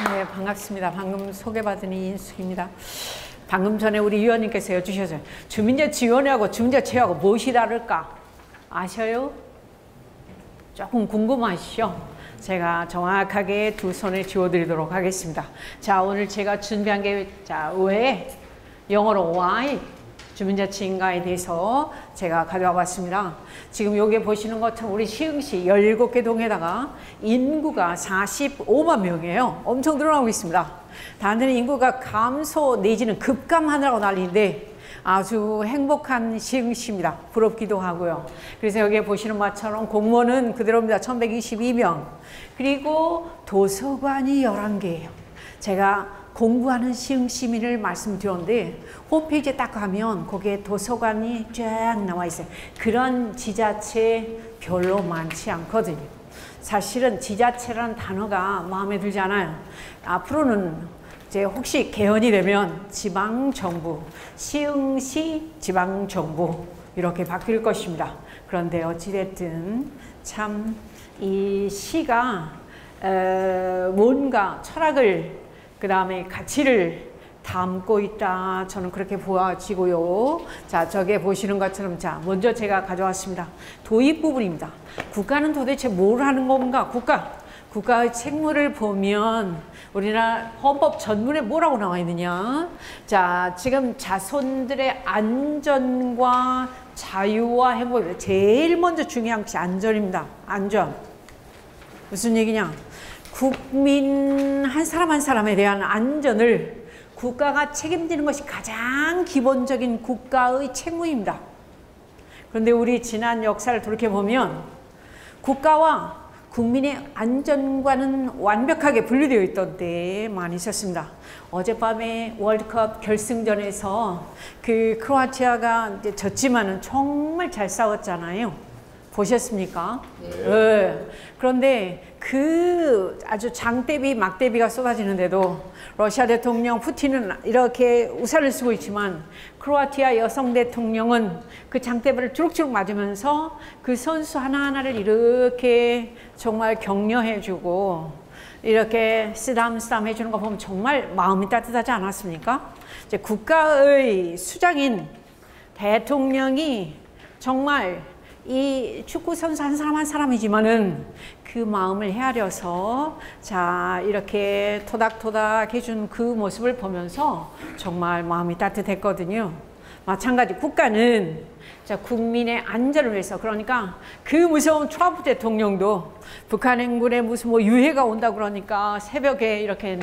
네, 반갑습니다. 방금 소개받은 이인숙입니다. 방금 전에 우리 위원님께서 여쭈셨어요. 주민자치위원회하고 주민자체하고 무엇이 다를까? 아셔요? 조금 궁금하시죠? 제가 정확하게 두 손에 쥐어드리도록 하겠습니다. 자, 오늘 제가 준비한 게, 자, 왜 영어로 why 주민자치인가에 대해서 제가 가져와 봤습니다. 지금 여기 보시는 것처럼 우리 시흥시 17개 동에다가 인구가 45만 명이에요. 엄청 늘어나고 있습니다. 다른 인구가 감소 내지는 급감하느라고 난리인데 아주 행복한 시흥시입니다. 부럽기도 하고요. 그래서 여기 보시는 것처럼 공무원은 그대로입니다. 1122명. 그리고 도서관이 11개예요. 제가 공부하는 시흥시민을 말씀드렸는데 홈페이지에 딱 가면 거기에 도서관이 쫙 나와 있어요. 그런 지자체 별로 많지 않거든요. 사실은 지자체라는 단어가 마음에 들지 않아요. 앞으로는 이제 혹시 개헌이 되면 지방정부, 시흥시 지방정부 이렇게 바뀔 것입니다. 그런데 어찌됐든 참 이 시가 뭔가 철학을 그 다음에 가치를 담고 있다. 저는 그렇게 보아지고요. 자, 저게 보시는 것처럼 자, 먼저 제가 가져왔습니다. 도입 부분입니다. 국가는 도대체 뭘 하는 건가? 국가의 책무를 보면 우리나라 헌법 전문에 뭐라고 나와 있느냐? 자, 지금 자손들의 안전과 자유와 행복, 제일 먼저 중요한 것이 안전입니다. 안전. 무슨 얘기냐? 국민 한 사람 한 사람에 대한 안전을 국가가 책임지는 것이 가장 기본적인 국가의 책무입니다. 그런데 우리 지난 역사를 돌이켜보면 국가와 국민의 안전과는 완벽하게 분리되어 있던 때 많이 있었습니다. 어젯밤에 월드컵 결승전에서 그 크로아티아가 이제 졌지만은 정말 잘 싸웠잖아요. 보셨습니까? 네. 그런데 그 아주 장대비 막대비가 쏟아지는데도 러시아 대통령 푸틴은 이렇게 우산을 쓰고 있지만 크로아티아 여성 대통령은 그 장대비를 주룩주룩 맞으면서 그 선수 하나하나를 이렇게 정말 격려해주고 이렇게 쓰담쓰담 해주는 거 보면 정말 마음이 따뜻하지 않았습니까? 이제 국가의 수장인 대통령이 정말 이 축구 선수 한 사람 한 사람이지만은 그 마음을 헤아려서 자 이렇게 토닥토닥 해준 그 모습을 보면서 정말 마음이 따뜻했거든요. 마찬가지 국가는 자 국민의 안전을 위해서 그러니까 그 무서운 트럼프 대통령도 북한 행군에 무슨 뭐 유해가 온다 그러니까 새벽에 이렇게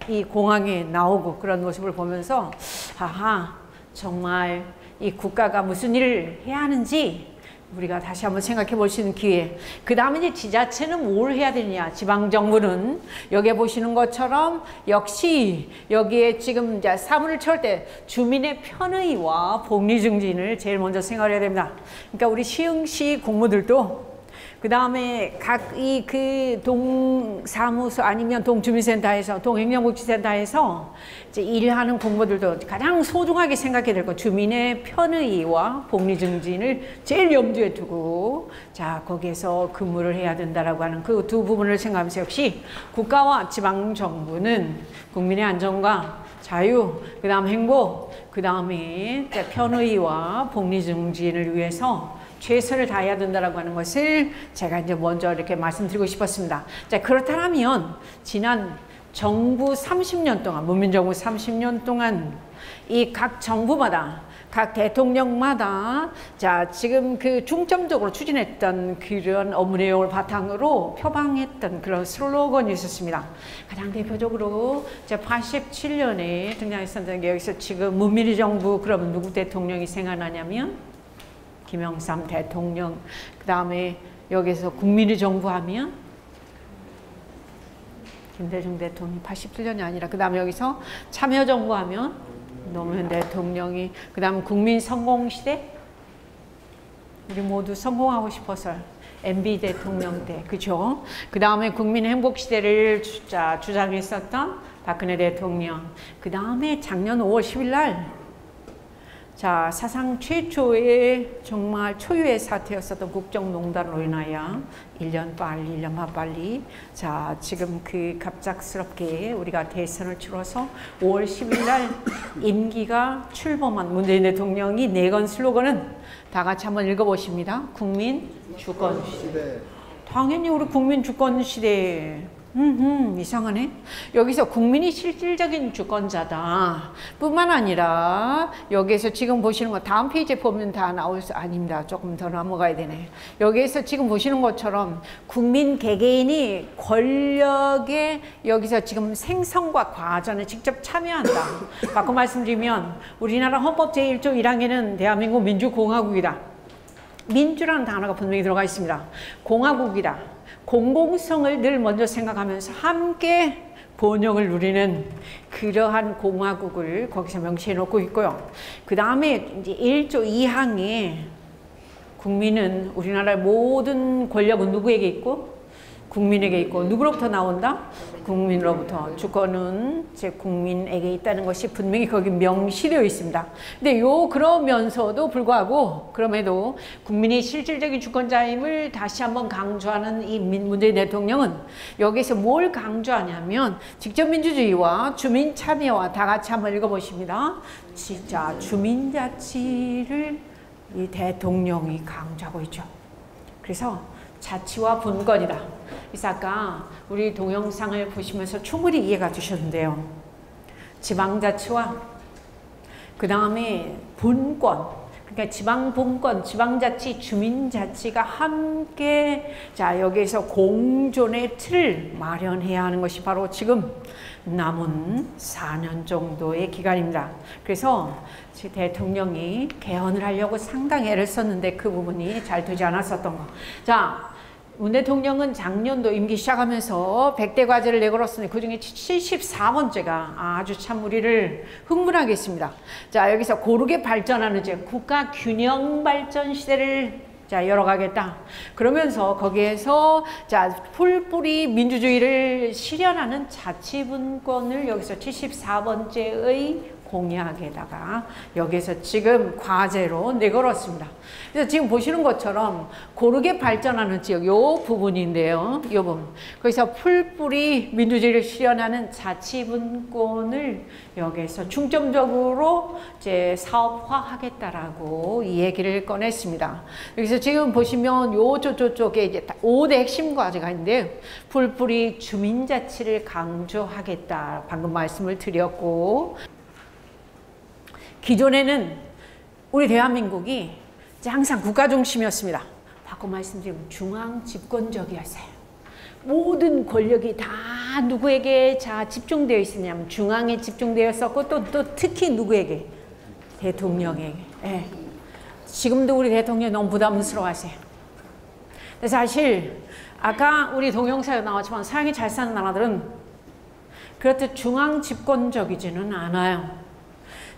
이 공항에 나오고 그런 모습을 보면서 아하 정말 이 국가가 무슨 일을 해야 하는지 우리가 다시 한번 생각해 볼 수 있는 기회. 그 다음에 이제 지자체는 뭘 해야 되느냐. 지방정부는 여기에 보시는 것처럼 역시 여기에 지금 이제 사무를 채울 때 주민의 편의와 복리 증진을 제일 먼저 생각해야 됩니다. 그러니까 우리 시흥시 공무들도 그 다음에 각 이 그 동사무소 아니면 동주민센터에서 동행정복지센터에서 이제 일하는 공무들도 가장 소중하게 생각해야 될 것 주민의 편의와 복리 증진을 제일 염두에 두고 자 거기에서 근무를 해야 된다라고 하는 그 두 부분을 생각하면서 역시 국가와 지방정부는 국민의 안전과 자유, 그 다음 행복, 그 다음에 편의와 복리 증진을 위해서 최선을 다해야 된다라고 하는 것을 제가 이제 먼저 이렇게 말씀드리고 싶었습니다. 자, 그렇다면 지난 정부 30년 동안, 문민정부 30년 동안 이 각 정부마다, 각 대통령마다 자, 지금 그 중점적으로 추진했던 그런 업무 내용을 바탕으로 표방했던 그런 슬로건이 있었습니다. 가장 대표적으로 87년에 등장했었던 게 여기서 지금 문민의 정부 그러면 누구 대통령이 생각나냐면 김영삼 대통령, 그 다음에 여기서 국민의 정부 하면 김대중 대통령 87년이 아니라 그 다음에 여기서 참여정부 하면 노무현 대통령이 그 다음 국민 성공시대 우리 모두 성공하고 싶어서 MB 대통령 때 그죠? 그 다음에 국민 행복시대를 주장했었던 박근혜 대통령 그 다음에 작년 5월 10일 날 자, 사상 최초의 정말 초유의 사태였었던 국정농단으로 인하여 1년 반 빨리 자, 지금 그 갑작스럽게 우리가 대선을 치러서 5월 10일 날 임기가 출범한 문재인 대통령이 내건 슬로건은 다 같이 한번 읽어보십니다. 국민 주권 시대. 당연히 우리 국민 주권 시대. 이상하네. 여기서 국민이 실질적인 주권자다 뿐만 아니라 여기에서 지금 보시는 거 다음 페이지에 보면 다 나올 수 아닙니다. 조금 더 넘어가야 되네. 여기에서 지금 보시는 것처럼 국민 개개인이 권력의 여기서 지금 생성과 과정에 직접 참여한다. 바꿔 말씀드리면 우리나라 헌법 제1조 1항에는 대한민국 민주공화국이다. 민주라는 단어가 분명히 들어가 있습니다. 공화국이다. 공공성을 늘 먼저 생각하면서 함께 번영을 누리는 그러한 공화국을 거기서 명시해 놓고 있고요. 그 다음에 이제 1조 2항에 국민은 우리나라의 모든 권력은 누구에게 있고? 국민에게 있고 누구로부터 나온다? 국민으로부터. 주권은 제 국민에게 있다는 것이 분명히 거기 명시되어 있습니다. 근데 그러면서도 불구하고 그럼에도 국민이 실질적인 주권자임을 다시 한번 강조하는 이 문재인 대통령은 여기서 뭘 강조하냐면 직접 민주주의와 주민 참여와 다 같이 한번 읽어보십니다. 진짜 주민자치를 이 대통령이 강조하고 있죠. 그래서 자치와 분권이다. 그래서 아까 우리 동영상을 보시면서 충분히 이해가 되셨는데요. 지방자치와 그 다음에 분권, 그러니까 지방분권, 지방자치, 주민자치가 함께 자 여기에서 공존의 틀을 마련해야 하는 것이 바로 지금 남은 4년 정도의 기간입니다. 그래서 대통령이 개헌을 하려고 상당히 애를 썼는데 그 부분이 잘 되지 않았었던 거. 자, 문 대통령은 작년도 임기 시작하면서 100대 과제를 내걸었으니 그중에 74번째가 아주 참 우리를 흥분하게 했습니다. 자, 여기서 고르게 발전하는 국가 균형 발전 시대를 자, 열어가겠다. 그러면서 거기에서 자, 풀뿌리 민주주의를 실현하는 자치분권을 여기서 74번째의 공약에다가 여기서 지금 과제로 내걸었습니다. 그래서 지금 보시는 것처럼 고르게 발전하는 지역 요 부분인데요. 요 부분. 거기서 풀뿌리 민주주의를 실현하는 자치분권을 여기서 중점적으로 이제 사업화하겠다라고 이 얘기를 꺼냈습니다. 여기서 지금 보시면 요쪽에 이제 5대 핵심 과제가 있는데요. 풀뿌리 주민자치를 강조하겠다. 방금 말씀을 드렸고 기존에는 우리 대한민국이 항상 국가 중심이었습니다. 바꿔 말씀드리면 중앙 집권적이었어요. 모든 권력이 다 누구에게 자 집중되어 있었냐면 중앙에 집중되었었고 또 특히 누구에게? 대통령에게. 예. 지금도 우리 대통령이 너무 부담스러워하세요. 근데 사실 아까 우리 동영상에 나왔지만 사양이 잘 사는 나라들은 그렇듯 중앙 집권적이지는 않아요.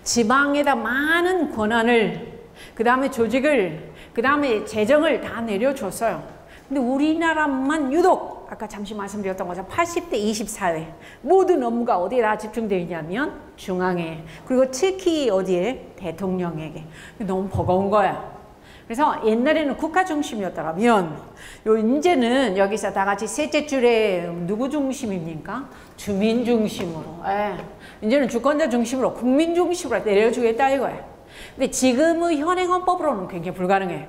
지방에다 많은 권한을 그 다음에 조직을 그 다음에 재정을 다 내려줬어요. 근데 우리나라만 유독 아까 잠시 말씀드렸던 것처럼 80대 24회 모든 업무가 어디에 다 집중되어 있냐면 중앙에 그리고 특히 어디에? 대통령에게. 너무 버거운 거야. 그래서 옛날에는 국가 중심이었더라면 이제는 여기서 다 같이 셋째 줄에 누구 중심입니까? 주민 중심으로. 이제는 주권자 중심으로 국민 중심으로 내려주겠다 이거예요. 근데 지금의 현행 헌법으로는 굉장히 불가능해요.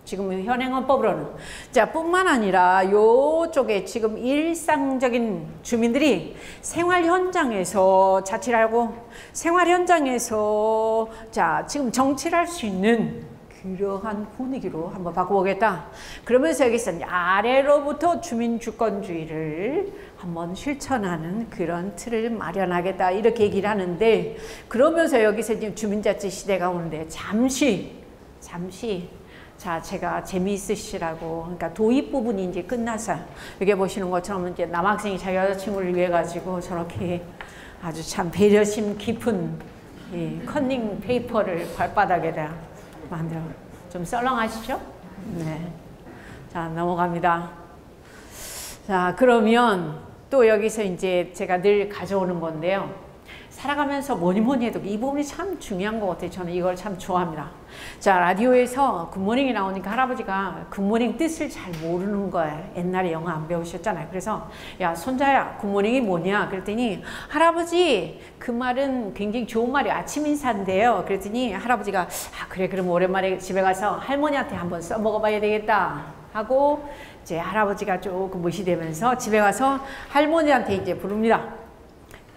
지금의 현행 헌법으로는. 자, 뿐만 아니라 요쪽에 지금 일상적인 주민들이 생활 현장에서 자치를 하고 생활 현장에서 자, 지금 정치를 할 수 있는 그러한 분위기로 한번 바꿔보겠다. 그러면서 여기서 아래로부터 주민주권주의를 한번 실천하는 그런 틀을 마련하겠다. 이렇게 얘기를 하는데 그러면서 여기서 지금 주민자치 시대가 오는데 잠시 자, 제가 재미있으시라고 그러니까 도입 부분이 이제 끝나서 여기 보시는 것처럼 이제 남학생이 자기 여자친구를 위해 가지고 저렇게 아주 참 배려심 깊은 이 컨닝 페이퍼를 발바닥에다 만들어. 좀 썰렁하시죠? 네. 자, 넘어갑니다. 자, 그러면 또 여기서 이제 제가 늘 가져오는 건데요. 살아가면서 뭐니 해도 이 부분이 참 중요한 것 같아요. 저는 이걸 참 좋아합니다. 자, 라디오에서 굿모닝이 나오니까 할아버지가 굿모닝 뜻을 잘 모르는 거예요. 옛날에 영어 안 배우셨잖아요. 그래서 야, 손자야, 굿모닝이 뭐냐? 그랬더니 할아버지, 그 말은 굉장히 좋은 말이에요. 아침 인사인데요. 그랬더니 할아버지가 아, 그래, 그럼 오랜만에 집에 가서 할머니한테 한번 써먹어봐야 되겠다 하고 이제 할아버지가 조금 무시되면서 집에 가서 할머니한테 이제 부릅니다.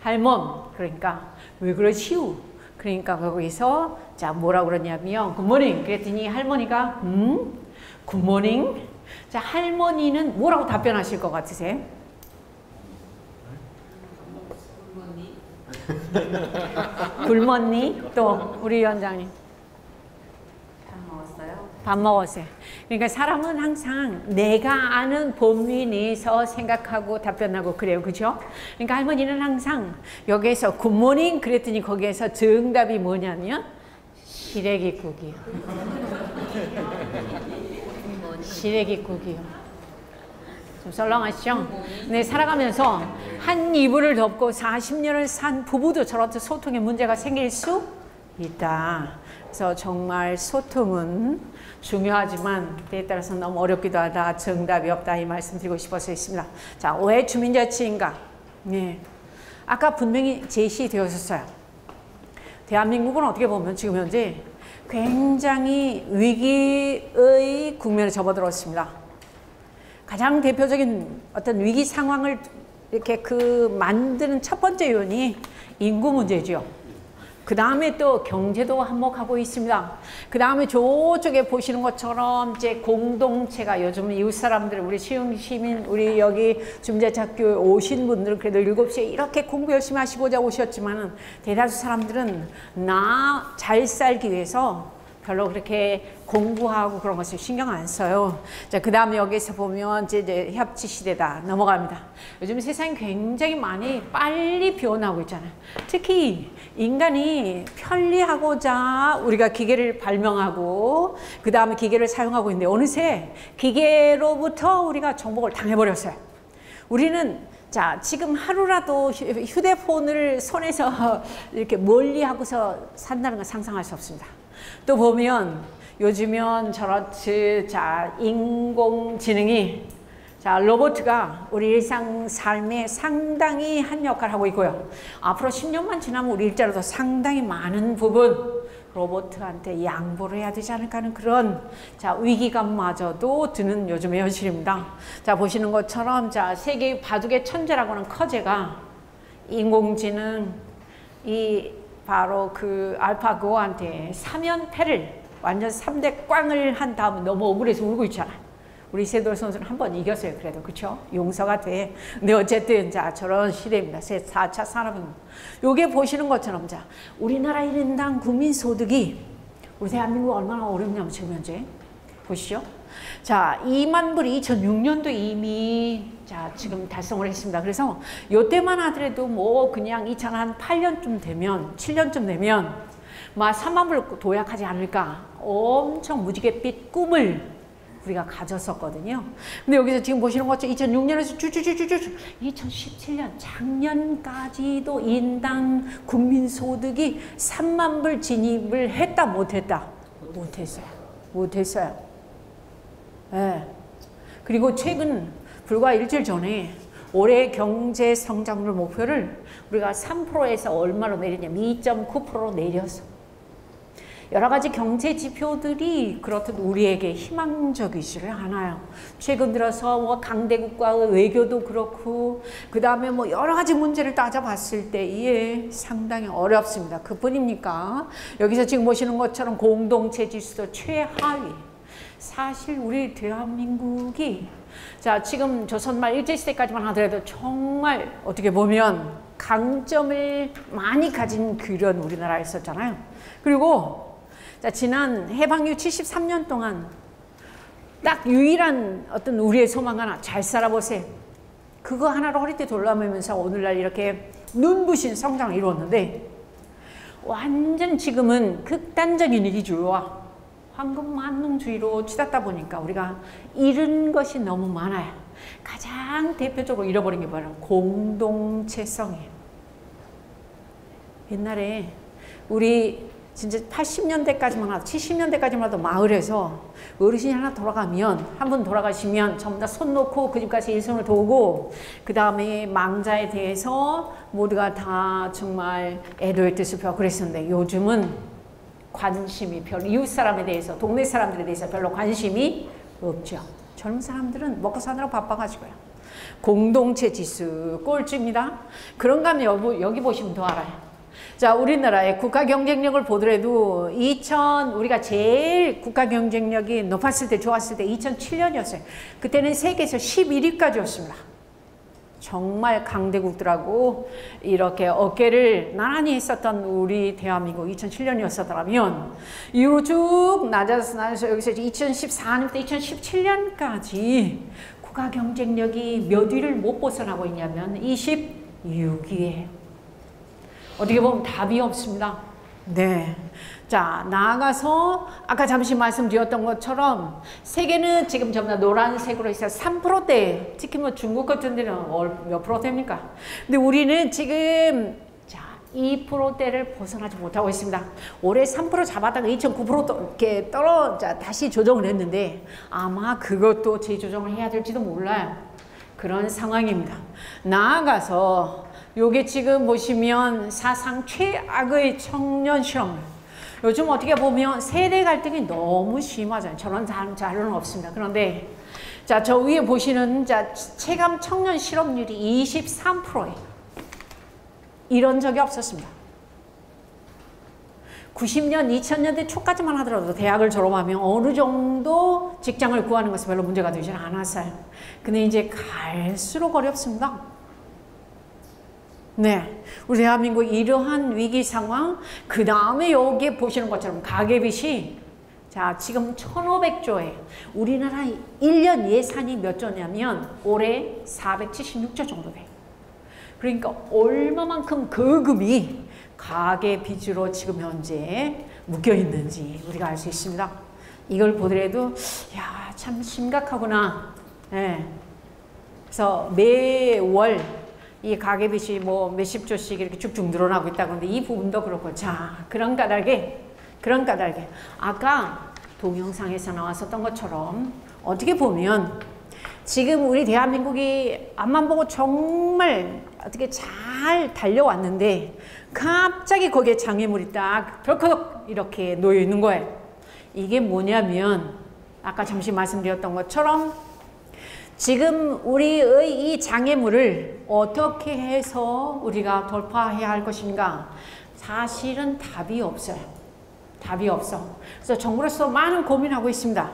할멈, 그러니까 왜 그러시오? 그러니까 거기서 자 뭐라고 그러냐면 굿모닝 그랬더니 할머니가 굿모닝. 자, 할머니는 뭐라고 답변하실 것 같으세요? 굶었니? 또 우리 위원장님 밥 먹었어요. 그러니까 사람은 항상 내가 아는 범위 내에서 생각하고 답변하고 그래요. 그죠? 그러니까 할머니는 항상 여기에서 굿모닝 그랬더니 거기에서 정답이 뭐냐면 시래기국이요. 시래기국이요. 좀 썰렁하시죠? 네, 살아가면서 한 이불을 덮고 40년을 산 부부도 저렇게 소통에 문제가 생길 수 있다. 그래서 정말 소통은 중요하지만 때에 따라서 너무 어렵기도 하다. 정답이 없다. 이 말씀 드리고 싶어서 있습니다. 자, 왜 주민자치인가? 네. 아까 분명히 제시되었었어요. 대한민국은 어떻게 보면 지금 현재 굉장히 위기의 국면에 접어들었습니다. 가장 대표적인 어떤 위기 상황을 이렇게 만드는 첫 번째 요인이 인구 문제죠. 그 다음에 또 경제도 한몫하고 있습니다. 그 다음에 저쪽에 보시는 것처럼 이제 공동체가 요즘 이웃 사람들, 우리 시흥시민, 우리 여기 주민자치학교에 오신 분들은 그래도 7시에 이렇게 공부 열심히 하시고자 오셨지만은 대다수 사람들은 나 잘 살기 위해서 별로 그렇게 공부하고 그런 것을 신경 안 써요. 자, 그 다음에 여기서 보면 이제 협치 시대다 넘어갑니다. 요즘 세상이 굉장히 많이 빨리 변하고 있잖아요. 특히 인간이 편리하고자 우리가 기계를 발명하고 그 다음에 기계를 사용하고 있는데 어느새 기계로부터 우리가 정복을 당해버렸어요. 우리는 자, 지금 하루라도 휴대폰을 손에서 이렇게 멀리 하고서 산다는 걸 상상할 수 없습니다. 또 보면 요즘은 저렇지 자 인공지능이 자 로봇가 우리 일상 삶에 상당히 한 역할을 하고 있고요. 앞으로 10년만 지나면 우리 일자리도 상당히 많은 부분 로봇한테 양보를 해야 되지 않을까 하는 그런 자 위기감마저도 드는 요즘의 현실입니다. 자 보시는 것처럼 자 세계 바둑의 천재라고는 커제가 인공지능 이 바로 그 알파고한테 3연패를 완전 3대 꽝을 한 다음에 너무 억울해서 울고 있잖아. 우리 이세돌 선수는 한 번 이겼어요. 그래도 그렇죠? 용서가 돼. 근데 어쨌든 자 저런 시대입니다. 4차 산업은 요게 보시는 것처럼 자 우리나라 1인당 국민소득이 우리 대한민국 얼마나 어렵냐면 지금 현재 보시죠. 자 2만 불이 2006년도 이미 자 지금 달성을 했습니다. 그래서 요때만 하더라도 뭐 그냥 2008년쯤 되면 7년쯤 되면 막 3만 불 도약하지 않을까 엄청 무지갯빛 꿈을 우리가 가졌었거든요. 근데 여기서 지금 보시는 것처럼 2006년에서 쭈쭈쭈쭈쭈 2017년 작년까지도 인당 국민소득이 3만 불 진입을 했다 못했다? 못했어요. 못했어요. 네. 그리고 최근 불과 일주일 전에 올해 경제 성장률 목표를 우리가 3%에서 얼마로 내렸냐면 2.9%로 내렸어. 여러 가지 경제 지표들이 그렇듯 우리에게 희망적이지를 않아요. 최근 들어서 뭐 강대국과의 외교도 그렇고 그 다음에 뭐 여러 가지 문제를 따져봤을 때에 상당히 어렵습니다. 그뿐입니까? 여기서 지금 보시는 것처럼 공동체 지수도 최하위. 사실 우리 대한민국이 자 지금 조선말 일제시대까지만 하더라도 정말 어떻게 보면 강점을 많이 가진 그런 우리나라였었잖아요. 그리고 자 지난 해방 이후 73년 동안 딱 유일한 어떤 우리의 소망 하나 잘 살아보세요. 그거 하나로 허리띠 돌아매면서 오늘날 이렇게 눈부신 성장을 이루었는데 완전 지금은 극단적인 이기주의와 황금만능주의로 치닫다 보니까 우리가 잃은 것이 너무 많아요. 가장 대표적으로 잃어버린 게 뭐냐면 공동체성이에요. 옛날에 우리 진짜 80년대까지만 하도 70년대까지만 하도 마을에서 어르신이 하나 돌아가면 한 분 돌아가시면 전부 다 손 놓고 그 집까지 일손을 도우고 그 다음에 망자에 대해서 모두가 다 정말 애도의 뜻을 펴고 그랬었는데 요즘은 관심이 별로 이웃 사람에 대해서 동네 사람들에 대해서 별로 관심이 없죠. 젊은 사람들은 먹고 사느라 바빠가지고요. 공동체 지수 꼴찌입니다. 그런가 하면 여기 보시면 더 알아요. 자, 우리나라의 국가 경쟁력을 보더라도 우리가 제일 국가 경쟁력이 높았을 때 좋았을 때 2007년이었어요. 그때는 세계에서 11위까지였습니다. 정말 강대국들하고 이렇게 어깨를 나란히 했었던 우리 대한민국 2007년이었었더라면 이후로 쭉 낮아서 여기서 2014년부터 2017년까지 국가 경쟁력이 몇 위를 못 벗어나고 있냐면 26위에 어떻게 보면 답이 없습니다. 네. 자, 나아가서 아까 잠시 말씀드렸던 것처럼 세계는 지금 전부 다 노란색으로 있어요. 3%대, 특히 뭐 중국 같은 데는 몇 프로대입니까? 근데 우리는 지금 2%대를 벗어나지 못하고 있습니다. 올해 3% 잡았다가 2009% 이렇게 다시 조정을 했는데 아마 그것도 재조정을 해야 될지도 몰라요. 그런 상황입니다. 나아가서 요게 지금 보시면 사상 최악의 청년 실험. 요즘 어떻게 보면 세대 갈등이 너무 심하잖아요. 저런 자료는 없습니다. 그런데 자, 저 위에 보시는 체감 청년 실업률이 23%예요. 이런 적이 없었습니다. 90년, 2000년대 초까지만 하더라도 대학을 졸업하면 어느 정도 직장을 구하는 것은 별로 문제가 되지 않았어요. 근데 이제 갈수록 어렵습니다. 네, 우리 대한민국 이러한 위기 상황, 그 다음에 여기 보시는 것처럼 가계빚이 자, 지금 1,500조예요. 우리나라 1년 예산이 몇 조냐면 올해 476조 정도 돼요. 그러니까 얼마만큼 거금이 가계빚으로 지금 현재 묶여 있는지 우리가 알 수 있습니다. 이걸 보더라도 야, 참 심각하구나. 네. 그래서 매월 이 가계빚이 뭐 몇십 조씩 이렇게 쭉쭉 늘어나고 있다. 그런데 이 부분도 그렇고, 자, 그런 까닭에 아까 동영상에서 나왔었던 것처럼 어떻게 보면 지금 우리 대한민국이 앞만 보고 정말 어떻게 잘 달려왔는데 갑자기 거기에 장애물이 딱 덜커덕 이렇게 놓여 있는 거예요. 이게 뭐냐면 아까 잠시 말씀드렸던 것처럼 지금 우리의 이 장애물을 어떻게 해서 우리가 돌파해야 할 것인가? 사실은 답이 없어요. 답이 없어. 그래서 정부로서 많은 고민하고 있습니다.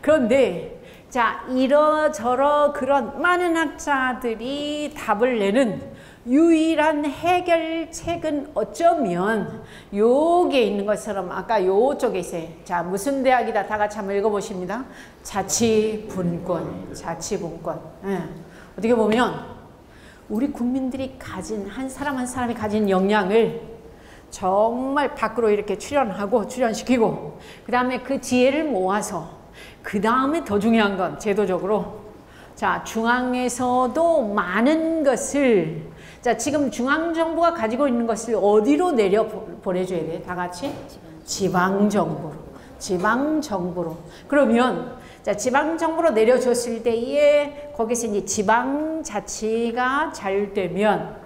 그런데 자, 이러저러 그런 많은 학자들이 답을 내는 유일한 해결책은 어쩌면 요게 있는 것처럼 아까 요쪽에 있어요. 자, 무슨 대학이다. 다 같이 한번 읽어보십니다. 자치분권. 자치분권. 예. 어떻게 보면 우리 국민들이 가진 한 사람 한 사람이 가진 역량을 정말 밖으로 이렇게 출연시키고 그 다음에 그 지혜를 모아서 그 다음에 더 중요한 건 제도적으로 자, 중앙에서도 많은 것을 자, 지금 중앙정부가 가지고 있는 것을 어디로 내려 보내줘야 돼? 다 같이? 지방정부로. 지방정부로. 그러면 자, 지방정부로 내려줬을 때에 거기서 이제 지방자치가 잘 되면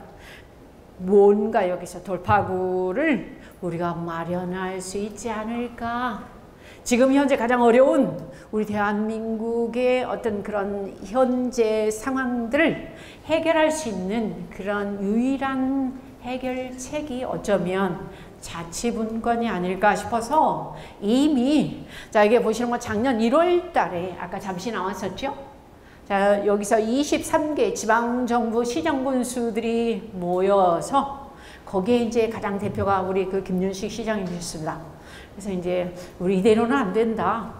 뭔가 여기서 돌파구를 우리가 마련할 수 있지 않을까? 지금 현재 가장 어려운 우리 대한민국의 어떤 그런 현재 상황들을 해결할 수 있는 그런 유일한 해결책이 어쩌면 자치분권이 아닐까 싶어서 이미 자, 이게 보시는 거 작년 1월 달에 아까 잠시 나왔었죠? 자, 여기서 23개 지방정부 시정군수들이 모여서 거기에 이제 가장 대표가 우리 그 김윤식 시장님이셨습니다. 그래서 이제 우리 이대로는 안 된다.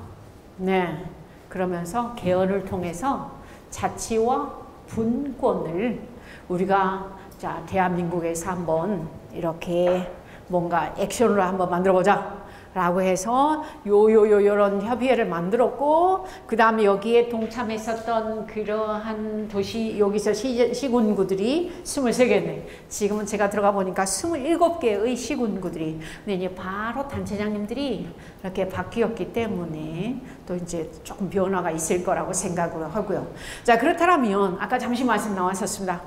네. 그러면서 개헌을 통해서 자치와 분권을 우리가 자, 대한민국에서 한번 이렇게 뭔가 액션으로 한번 만들어 보자. 라고 해서 요런 협의회를 만들었고, 그 다음에 여기에 동참했었던 그러한 도시, 여기서 시군구들이 23개네. 지금은 제가 들어가 보니까 27개의 시군구들이. 근데 이제 바로 단체장님들이 이렇게 바뀌었기 때문에 또 이제 조금 변화가 있을 거라고 생각을 하고요. 자, 그렇다면 아까 잠시 말씀 나왔었습니다.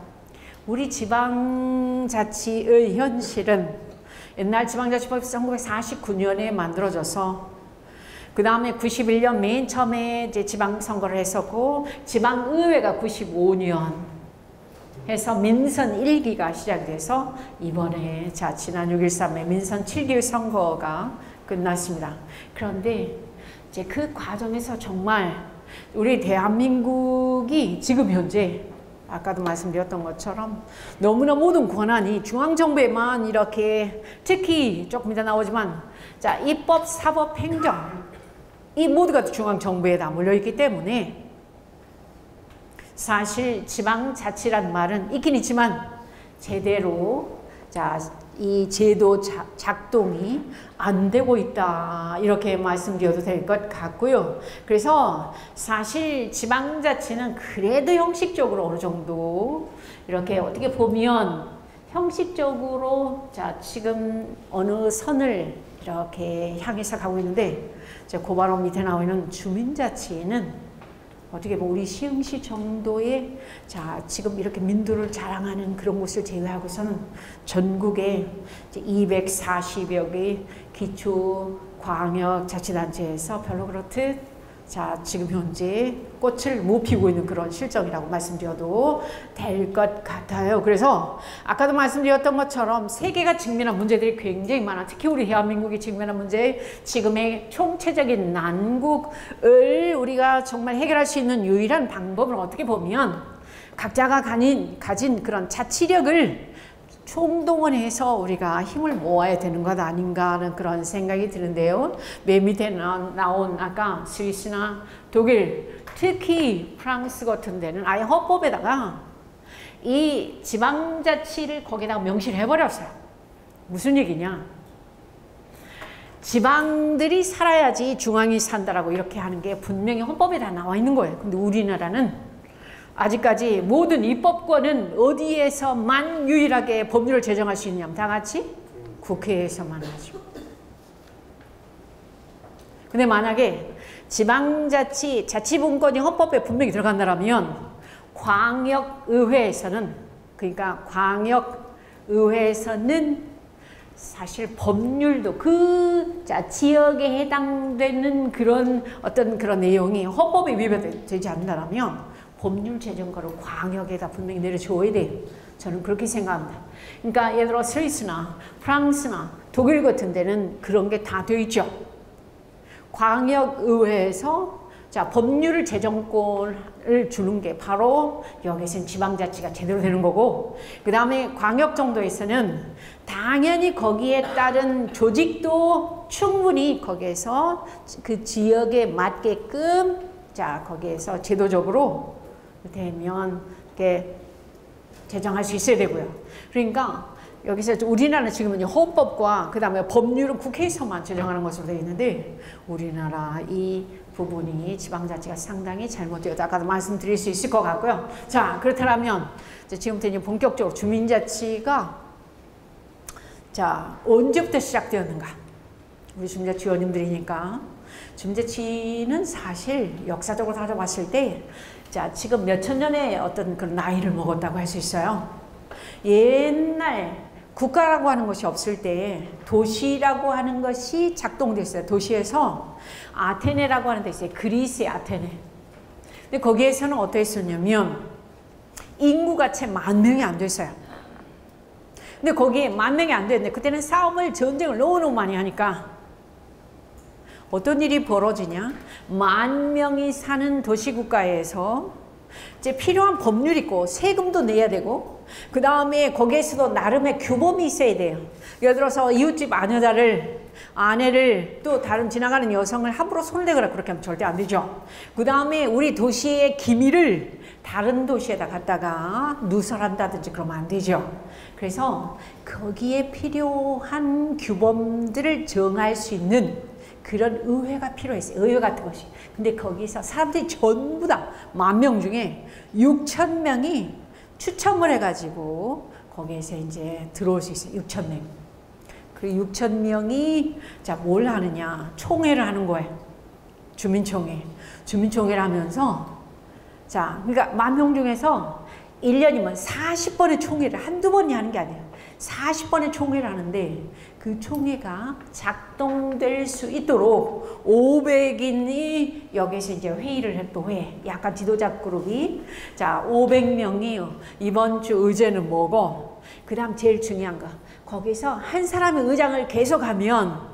우리 지방자치의 현실은 옛날 지방자치법이 1949년에 만들어져서 그 다음에 91년 맨 처음에 이제 지방선거를 했었고, 지방의회가 95년 해서 민선 1기가 시작돼서 이번에 자 지난 6.13의 민선 7기 선거가 끝났습니다. 그런데 이제 그 과정에서 정말 우리 대한민국이 지금 현재 아까도 말씀드렸던 것처럼 너무나 모든 권한이 중앙정부에만 이렇게, 특히 조금 이따 나오지만 자 입법, 사법, 행정 이 모두가 중앙정부에 다 몰려있기 때문에 사실 지방자치란 말은 있긴 있지만 제대로 자 이 제도 작동이 안 되고 있다, 이렇게 말씀드려도 될 것 같고요. 그래서 사실 지방자치는 그래도 형식적으로 어느 정도 이렇게 어떻게 보면 형식적으로 자 지금 어느 선을 이렇게 향해서 가고 있는데, 그 바로 밑에 나와 있는 주민자치는 어떻게 보면 우리 시흥시 정도의 자 지금 이렇게 민도를 자랑하는 그런 곳을 제외하고서는 전국에 240여 개 기초 광역 자치단체에서 별로 그렇듯 자 지금 현재 꽃을 못 피우고 있는 그런 실정이라고 말씀드려도 될 것 같아요. 그래서 아까도 말씀드렸던 것처럼 세계가 직면한 문제들이 굉장히 많아. 특히 우리 대한민국이 직면한 문제, 지금의 총체적인 난국을 우리가 정말 해결할 수 있는 유일한 방법은 어떻게 보면 각자가 가진 그런 자치력을 총동원해서 우리가 힘을 모아야 되는 것 아닌가 하는 그런 생각이 드는데요. 맨 밑에 나온 아까 스위스나 독일, 특히 프랑스 같은 데는 아예 헌법에다가 이 지방자치를 거기다가 명시를 해버렸어요. 무슨 얘기냐? 지방들이 살아야지 중앙이 산다라고 이렇게 하는 게 분명히 헌법에 다 나와 있는 거예요. 근데 우리나라는 아직까지 모든 입법권은 어디에서만 유일하게 법률을 제정할 수 있냐면 다 같이 국회에서만 하죠. 근데 만약에 지방자치, 자치분권이 헌법에 분명히 들어간다면 광역의회에서는, 그러니까 광역의회에서는 사실 법률도 그 지역에 해당되는 그런 어떤 그런 내용이 헌법에 위배되지 않는다면 법률 제정권을 광역에다 분명히 내려줘야 돼요. 저는 그렇게 생각합니다. 그러니까 예를 들어 스위스나 프랑스나 독일 같은 데는 그런 게 다 되어 있죠. 광역의회에서 자 법률 제정권을 주는 게 바로 여기서는 지방자치가 제대로 되는 거고, 그 다음에 광역 정도에서는 당연히 거기에 따른 조직도 충분히 거기에서 그 지역에 맞게끔 자 거기에서 제도적으로 되면 이렇게 제정할 수 있어야 되고요. 그러니까 여기서 우리나라는 지금은 헌법과 그 다음에 법률은 국회에서만 제정하는 것으로 되어 있는데, 우리나라 이 부분이 지방자치가 상당히 잘못되었다. 아까도 말씀드릴 수 있을 것 같고요. 자, 그렇다면 지금부터 이제 본격적으로 주민자치가 자 언제부터 시작되었는가? 우리 주민자치 위원님들이니까 주민자치는 사실 역사적으로 따져봤을 때 자 지금 몇천 년의 어떤 그런 나이를 먹었다고 할 수 있어요. 옛날 국가라고 하는 것이 없을 때 도시라고 하는 것이 작동됐어요. 도시에서 아테네라고 하는 데 있어요. 그리스의 아테네. 근데 거기에서는 어떠했었냐면 인구가 채 10,000명이 안 됐어요. 근데 거기에 10,000명이 안 됐는데 그때는 싸움을, 전쟁을 너무너무 많이 하니까 어떤 일이 벌어지냐? 10,000명이 사는 도시국가에서 이제 필요한 법률이 있고 세금도 내야 되고, 그 다음에 거기에서도 나름의 규범이 있어야 돼요. 예를 들어서 이웃집 아내를 또 다른 지나가는 여성을 함부로 손을 대거나 그렇게 하면 절대 안 되죠. 그 다음에 우리 도시의 기밀을 다른 도시에다 갔다가 누설한다든지 그러면 안 되죠. 그래서 거기에 필요한 규범들을 정할 수 있는 그런 의회가 필요했어요. 의회 같은 것이. 근데 거기서 사람들이 전부 다 10,000명 중에 6,000명이 추첨을 해가지고 거기에서 이제 들어올 수 있어요. 6,000명. 그 6,000명이 자, 뭘 하느냐. 총회를 하는 거예요. 주민총회. 주민총회를 하면서 자, 그러니까 10,000명 중에서 1년이면 40번의 총회를 한두 번이 하는 게 아니에요. 40번의 총회를 하는데 그 총회가 작동될 수 있도록 500인이 여기서 이제 회의를 해, 또 회. 약간 지도자 그룹이 자, 500명이 이번 주 의제는 뭐고, 그 다음 제일 중요한 거. 거기서 한 사람의 의장을 계속하면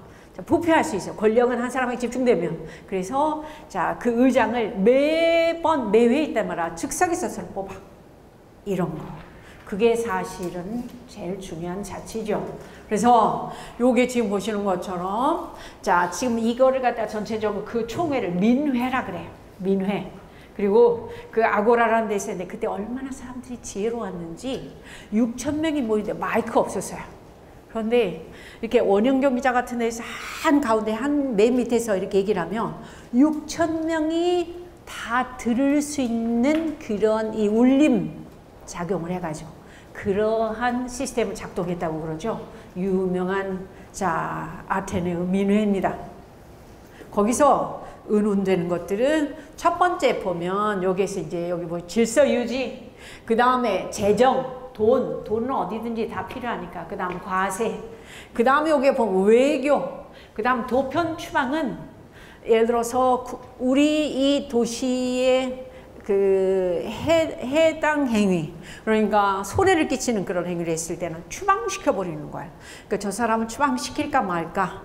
부패할 수 있어요. 권력은 한 사람에게 집중되면. 그래서 자, 그 의장을 매번 매회 때마다 즉석에서 뽑아. 이런 거. 그게 사실은 제일 중요한 자치죠. 그래서 요게 지금 보시는 것처럼 자, 지금 이거를 갖다 전체적으로 그 총회를 민회라 그래요. 민회. 그리고 그 아고라라는 데 있었는데 그때 얼마나 사람들이 지혜로웠는지 6,000명이 모이는데 마이크가 없었어요. 그런데 이렇게 원형경 기자 같은 데서 한 가운데 한 맨 밑에서 이렇게 얘기를 하면 6,000명이 다 들을 수 있는 그런 이 울림 작용을 해가지고 그러한 시스템을 작동했다고 그러죠. 유명한 자, 아테네의 민회입니다. 거기서 의논되는 것들은 첫 번째 보면 여기에서 이제 여기 뭐 질서 유지, 그 다음에 재정, 돈은 어디든지 다 필요하니까, 그 다음 과세, 그 다음에 여기에 보면 외교, 그 다음 도편 추방은 예를 들어서 우리 이 도시의 그 해당 행위, 그러니까 손해를 끼치는 그런 행위를 했을 때는 추방시켜 버리는 거야. 그러니까 저 사람을 추방시킬까 말까,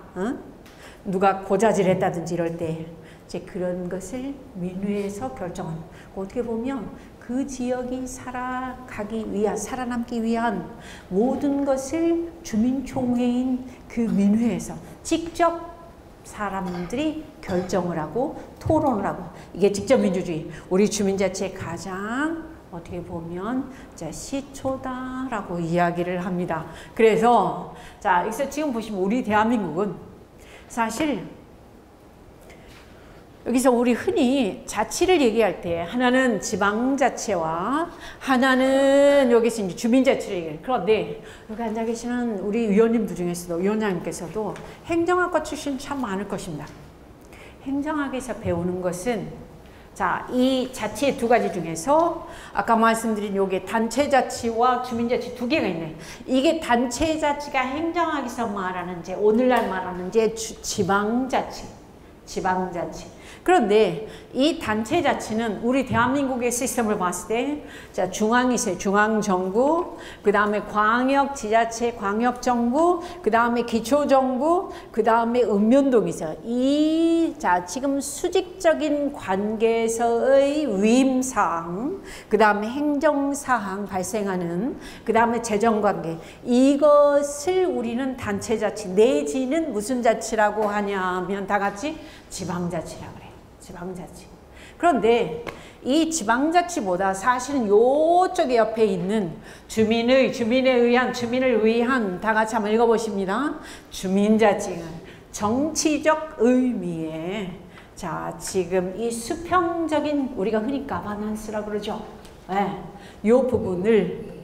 누가 고자질했다든지 이럴 때 이제 그런 것을 민회에서 결정하는. 어떻게 보면 그 지역이 살아남기 위한 모든 것을 주민총회인 그 민회에서 직접 사람들이 결정을 하고 토론을 하고, 이게 직접 민주주의, 우리 주민자치의 가장 어떻게 보면 자, 시초다라고 이야기를 합니다. 그래서 자, 여기서 지금 보시면 우리 대한민국은 사실 여기서 우리 흔히 자치를 얘기할 때 하나는 지방자치와 하나는 여기서 이제 주민자치를 얘기해요. 그런데 여기 앉아 계시는 우리 위원님들 중에서도, 위원장님께서도 행정학과 출신 참 많을 것입니다. 행정학에서 배우는 것은 자, 이 자치의 두 가지 중에서 아까 말씀드린 요게 단체자치와 주민자치 두 개가 있네. 이게 단체자치가 행정학에서 말하는 제 오늘날 말하는 제 지방자치. 그런데 이 단체자치는 우리 대한민국의 시스템을 봤을 때 자, 중앙이 있어요. 중앙정부, 그 다음에 광역지자체, 광역정부, 그 다음에 기초정부, 그 다음에 읍면동이 있어요. 이 자, 지금 수직적인 관계에서의 위임사항, 그 다음에 행정사항 발생하는, 그 다음에 재정관계, 이것을 우리는 단체자치 내지는 무슨 자치라고 하냐면 다 같이 지방자치라고 그래요. 지방자치. 그런데 이 지방자치보다 사실은 요쪽에 옆에 있는 주민을 위한 다 같이 한번 읽어보십니다. 주민자치는 정치적 의미의 자, 지금 이 수평적인 우리가 흔히 가바넌스라고 그러죠. 네. 요 부분을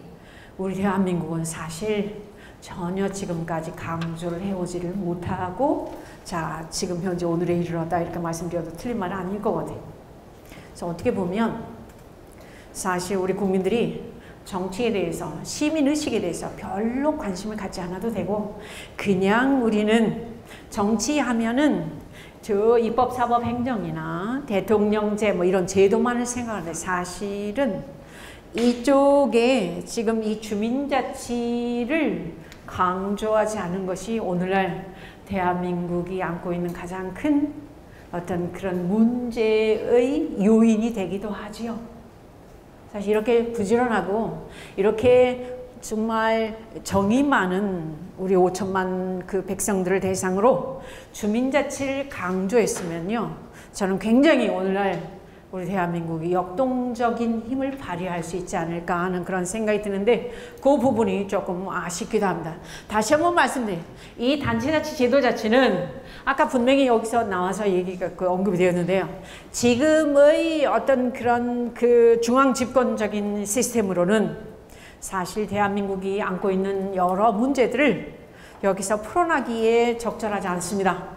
우리 대한민국은 사실 전혀 지금까지 강조를 해오지를 못하고 자, 지금 현재 오늘에 이르렀다 이렇게 말씀드려도 틀린 말은 아닐 거거든요. 그래서 어떻게 보면 사실 우리 국민들이 정치에 대해서, 시민의식에 대해서 별로 관심을 갖지 않아도 되고 그냥 우리는 정치하면은 저 입법, 사법, 행정이나 대통령제 뭐 이런 제도만을 생각하는데 사실은 이쪽에 지금 이 주민자치를 강조하지 않은 것이 오늘날 대한민국이 안고 있는 가장 큰 어떤 그런 문제의 요인이 되기도 하지요. 사실 이렇게 부지런하고 이렇게 정말 정이 많은 우리 5천만 그 백성들을 대상으로 주민자치를 강조했으면요, 저는 굉장히 오늘날 우리 대한민국이 역동적인 힘을 발휘할 수 있지 않을까 하는 그런 생각이 드는데 그 부분이 조금 아쉽기도 합니다. 다시 한번 말씀드려요. 이 단체자치 제도 자체는 아까 분명히 여기서 나와서 얘기가 언급이 되었는데요. 지금의 어떤 그런 그 중앙 집권적인 시스템으로는 사실 대한민국이 안고 있는 여러 문제들을 여기서 풀어나기에 적절하지 않습니다.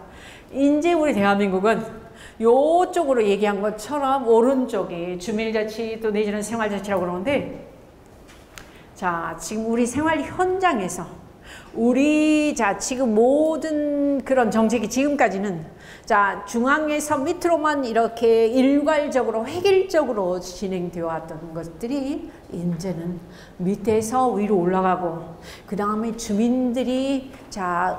이제 우리 대한민국은 요쪽으로 얘기한 것처럼 오른쪽에 주민자치 또 내지는 생활자치라고 그러는데, 자, 지금 우리 생활 현장에서 지금 모든 그런 정책이 지금까지는 중앙에서 밑으로만 이렇게 일괄적으로 획일적으로 진행되어 왔던 것들이 이제는 밑에서 위로 올라가고, 그 다음에 주민들이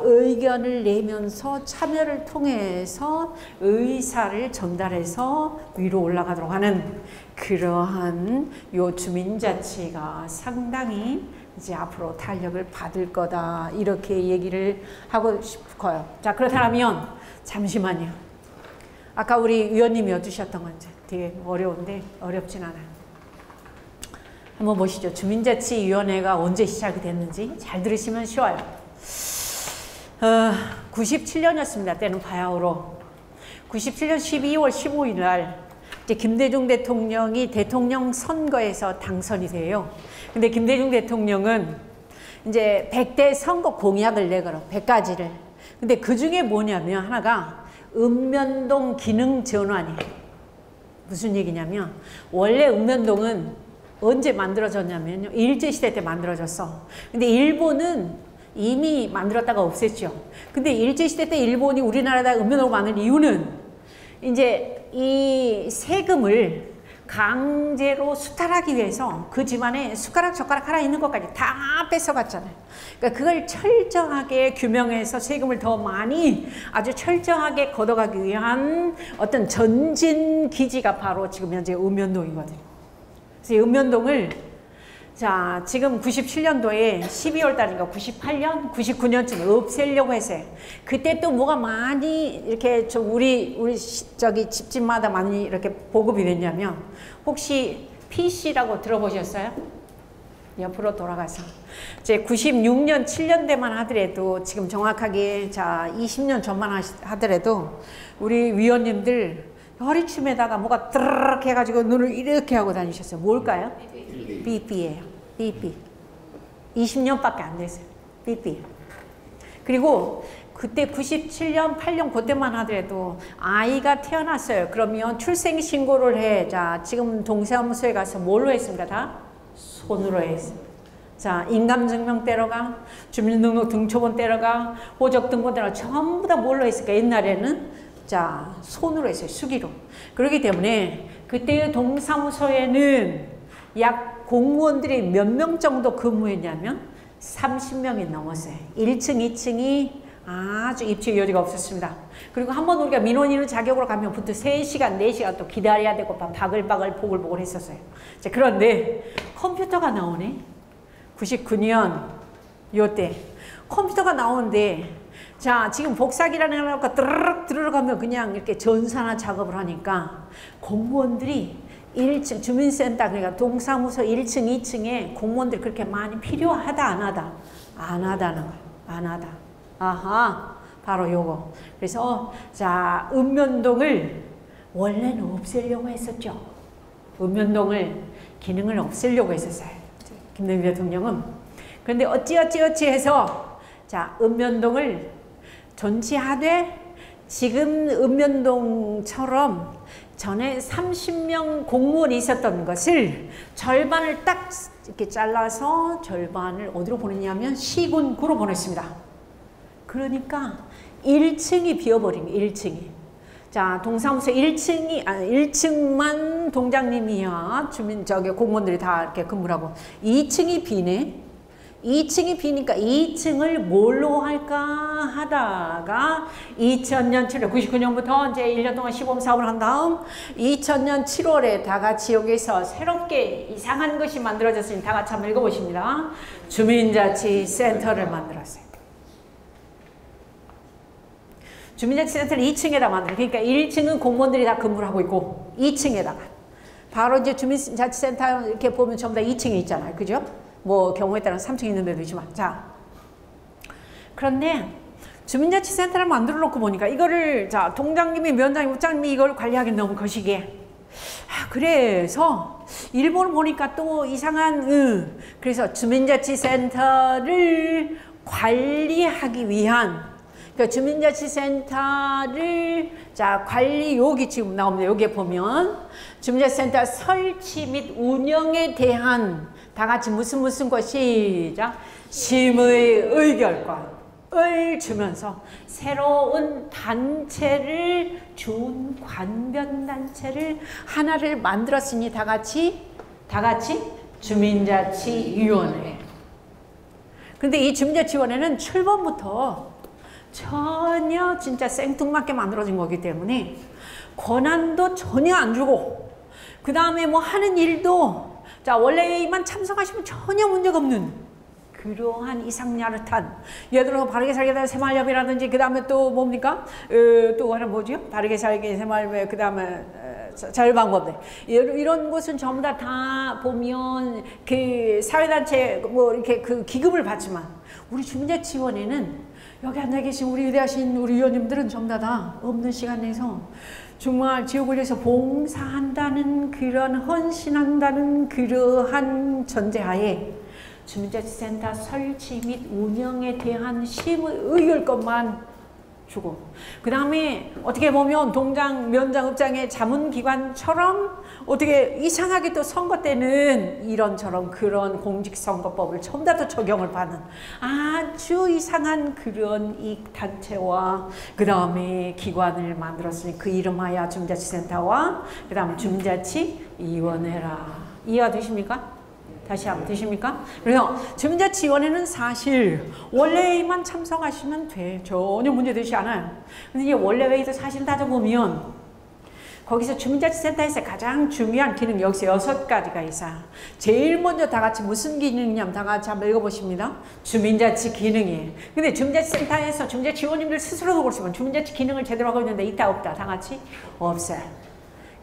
의견을 내면서 참여를 통해서 의사를 전달해서 위로 올라가도록 하는 그러한 요 주민자치가 상당히 이제 앞으로 탄력을 받을 거다, 이렇게 얘기를 하고 싶어요. 자, 그렇다면 잠시만요. 아까 우리 위원님이 여주셨던 건지 되게 어려운데 어렵진 않아요. 한번 보시죠. 주민자치위원회가 언제 시작이 됐는지 잘 들으시면 쉬워요. 97년이었습니다. 때는 바야흐로 97년 12월 15일 날 이제 김대중 대통령이 대통령 선거에서 당선이 돼요. 근데 김대중 대통령은 이제 100대 선거 공약을 내걸어, 100가지를. 근데 그 중에 뭐냐면 하나가 읍면동 기능 전환이에요. 무슨 얘기냐면, 원래 읍면동은 언제 만들어졌냐면요, 일제시대 때 만들어졌어. 근데 일본은 이미 만들었다가 없앴죠. 근데 일제시대 때 일본이 우리나라에다 읍면동을 만든 이유는 이제 이 세금을 강제로 수탈하기 위해서 그 집안에 숟가락 젓가락 하나 있는 것까지 다 뺏어갔잖아요. 그러니까 그걸 철저하게 규명해서 세금을 더 많이 아주 철저하게 걷어가기 위한 어떤 전진 기지가 바로 지금 현재 읍면동이거든요. 그래서 이 읍면동을 지금 97년도에 12월 달인가 98년, 99년쯤 없애려고 했어요. 그때 또 뭐가 많이 이렇게 우리 집집마다 많이 이렇게 보급이 됐냐면, 혹시 PC라고 들어보셨어요? 옆으로 돌아가서. 이제 96년, 7년대만 하더라도, 지금 정확하게 20년 전만 하더라도 우리 위원님들 허리춤에다가 뭐가 드르륵 해가지고 눈을 이렇게 하고 다니셨어요. 뭘까요? BP예요. BP. 20년밖에 안 됐어요. BP. 그리고 그때 97년, 8년 그때만 하더라도 아이가 태어났어요. 그러면 출생신고를 해. 지금 동사무소에 가서 뭘로 했습니까? 다? 손으로 했어요. 인감증명 떼러가, 주민등록 등초본 떼러가, 호적등본 떼러가, 전부 다 뭘로 했을까? 옛날에는 손으로 했어요. 수기로. 그렇기 때문에 그때 동사무소에는 약 공무원들이 몇 명 정도 근무했냐면 30명이 넘었어요. 1층, 2층이 아주 입체 여지가 없었습니다. 그리고 한번 우리가 민원인을 자격으로 가면 부터 3시간, 4시간 또 기다려야 되고 바글바글 보글보글 했었어요. 그런데 컴퓨터가 나오네. 99년 요때 컴퓨터가 나오는데, 지금 복사기라는 하나가 드르륵 들어가면 그냥 이렇게 전산화 작업을 하니까 공무원들이 1층 주민센터, 그러니까 동사무소 1층, 2층에 공무원들이 그렇게 많이 필요하다, 안 하다? 안 하다는 거예요. 안 하다. 아하, 바로 요거. 그래서 읍면동을 원래는 없애려고 했었죠. 읍면동을 기능을 없애려고 했었어요. 김대중 대통령은. 그런데 어찌 해서 읍면동을 존치하되, 지금 읍면동처럼 전에 30명 공무원이 있었던 것을 절반을 딱 이렇게 잘라서 절반을 어디로 보냈냐면 시군구로 보냈습니다. 그러니까 1층이 비어버린 거예요. 1층이. 동사무소 1층만 동장님이야 주민 공무원들이 다 이렇게 근무를 하고, 2층이 비네. 2층이 비니까 2층을 뭘로 할까 하다가 2000년 7월, 99년부터 이제 1년 동안 시범 사업을 한 다음 2000년 7월에 다 같이 여기서 새롭게 이상한 것이 만들어졌으니 다 같이 한번 읽어보십니다. 주민자치센터를 만들었어요. 주민자치센터를 2층에다 만들어. 그러니까 1층은 공무원들이 다 근무를 하고 있고 2층에다가 바로 이제 주민자치센터 이렇게 보면 전부 다 2층에 있잖아요. 그죠? 뭐 경우에 따라 3층에 있는 데도 있지만. 자, 그런데 주민자치센터를 만들어 놓고 보니까 이거를 자 동장님이 면장님 국장님이 이걸 관리하기 너무 거시기에 그래서 일본을 보니까 또 이상한 그래서 주민자치센터를 관리하기 위한 그 주민자치센터를 자 관리 여기 지금 나옵니다. 여기에 보면 주민자치센터 설치 및 운영에 대한 다 같이 무슨 것 시작 심의 의결권을 주면서 새로운 단체를 준관변단체를 하나를 만들었으니 다 같이 주민자치위원회. 근데 이 주민자치위원회는 출범부터 전혀 진짜 생뚱맞게 만들어진 거기 때문에 권한도 전혀 안 주고 그 다음에 뭐 하는 일도 자 원래만 참석하시면 전혀 문제가 없는 그러한 이상야릇한 예를 들어서 바르게 살게 되는 새마을협이라든지 그 다음에 또 뭡니까? 또 하나 뭐죠? 바르게 살게 새마을협 그 다음에 자율방법들 이런 곳은 전부 다 보면 그 사회단체 뭐 이렇게 그 기금을 받지만 우리 주민자치위원회는 여기 앉아 계신 우리 위대하신 우리 위원님들은 전부 다 없는 시간 내서 정말 지역을 위해서 봉사한다는 그런 헌신한다는 그러한 전제하에 주민자치센터 설치 및 운영에 대한 심의 의결권만 주고 그 다음에 어떻게 보면 동장, 면장, 읍장의 자문기관처럼 어떻게 이상하게 또 선거 때는 이런저런 그런 공직선거법을 전부 다 적용을 받는 아주 이상한 그런 이 단체와 그 다음에 기관을 만들었으니 그 이름하여 주민자치센터와 그 다음에 주민자치위원회라. 이해가 되십니까? 다시 한번 되십니까? 그래서 주민자치위원회는 사실 원래만 참석하시면 돼. 전혀 문제되지 않아요. 근데 이제 원래회의도 사실 따져보면 거기서 주민자치센터에서 가장 중요한 기능 여기서 6가지가 있어요. 제일 먼저 다 같이 무슨 기능이냐면 다 같이 한번 읽어보십니다. 주민자치 기능이에요. 근데 주민자치센터에서 주민자치위원님들 스스로도 그렇지만 주민자치 기능을 제대로 하고 있는데 있다 없다 다 같이 없어요.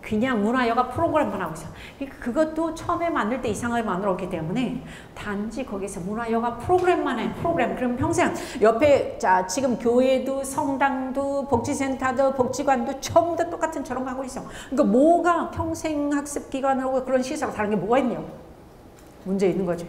그냥 문화여가 프로그램만 하고 있어. 그러니까 그것도 처음에 만들 때 이상하게 만들었기 때문에 단지 거기서 문화여가 프로그램만 해. 프로그램. 그럼 평생 옆에 자 지금 교회도 성당도 복지센터도 복지관도 전부 다 똑같은 저런 거 하고 있어. 그러니까 뭐가 평생 학습기관하고 그런 시설과 다른 게 뭐가 있냐고. 문제 있는 거죠.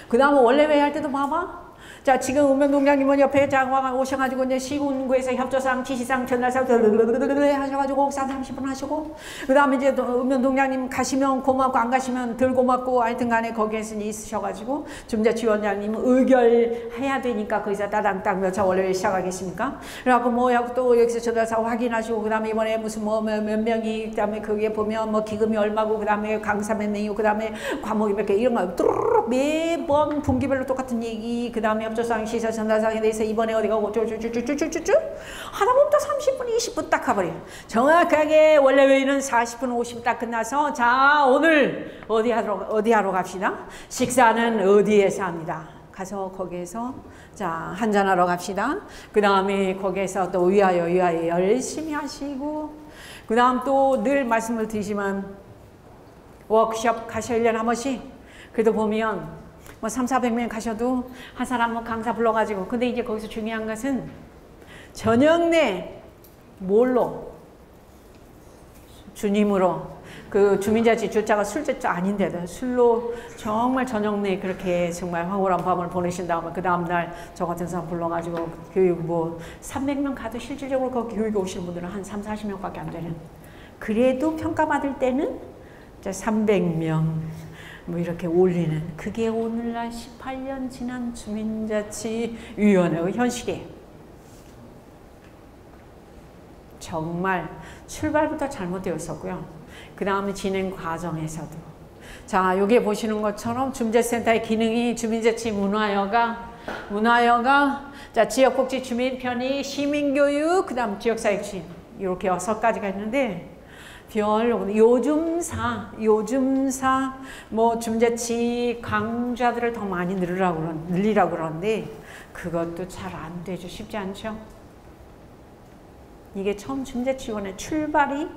그 다음에 원래 회의할 때도 봐봐. 자, 지금 읍면동장님은 옆에 장관 오셔가지고 이제 시군구에서 협조상, 지시상, 전달상 하셔가지고 옥상 30분 하시고, 그 다음에 이제 읍면동장님 가시면 고맙고 안 가시면 덜 고맙고 하여튼 간에 거기에서 있으셔가지고, 주민자치위원장님은 의결해야 되니까 거기서 따당땅 몇 차 원래 시작하겠습니까? 그래갖고 뭐야 또 여기서 전달상 확인하시고, 그 다음에 이번에 무슨 뭐 몇 명이, 그 다음에 거기에 보면 뭐 기금이 얼마고, 그 다음에 강사 몇 명이고, 그 다음에 과목이 몇 개 이런 거 뚜루룩 매번 분기별로 똑같은 얘기, 그 다음에 협조상, 시설, 전달상에 대해서 이번에 어디가 쭈쭈쭈쭈쭈쭈쭈 하다 보면 또 30분, 20분 딱 가버려. 정확하게 원래 회의는 40분, 50분 딱 끝나서 자 오늘 어디 하러 갑시다. 식사는 어디에서 합니다. 가서 거기에서 자 한잔하러 갑시다. 그 다음에 거기에서 또 위하여 열심히 하시고 그 다음 또 늘 말씀을 드리지만 워크숍 가셔 1년에 한 번씩 그래도 보면 뭐 300~400명 가셔도 한 사람 뭐 강사 불러가지고 근데 이제 거기서 중요한 것은 저녁 내 뭘로? 주님으로 그 주민자치 주자가 술주자 아닌데도 술로 정말 저녁 내 그렇게 정말 황홀한 밤을 보내신 다음에 그 다음날 저 같은 사람 불러가지고 교육 뭐 300명 가도 실질적으로 거기 교육에 오시는 분들은 한 30~40명밖에 안 되는 그래도 평가받을 때는 300명 뭐 이렇게 올리는 그게 오늘날 18년 지난 주민자치위원회의 현실이에요. 정말 출발부터 잘못되어 있었고요. 그 다음에 진행 과정에서도 자 여기에 보시는 것처럼 주민자치센터의 기능이 주민자치 문화여가 자 지역복지 주민편의 시민교육 그 다음 지역사회주의 이렇게 6가지가 있는데 요즘사 뭐 주민자치 강좌들을 더 많이 늘리라고 그러는데 그것도 잘 안 되죠. 쉽지 않죠. 이게 처음 주민자치위원회 출발이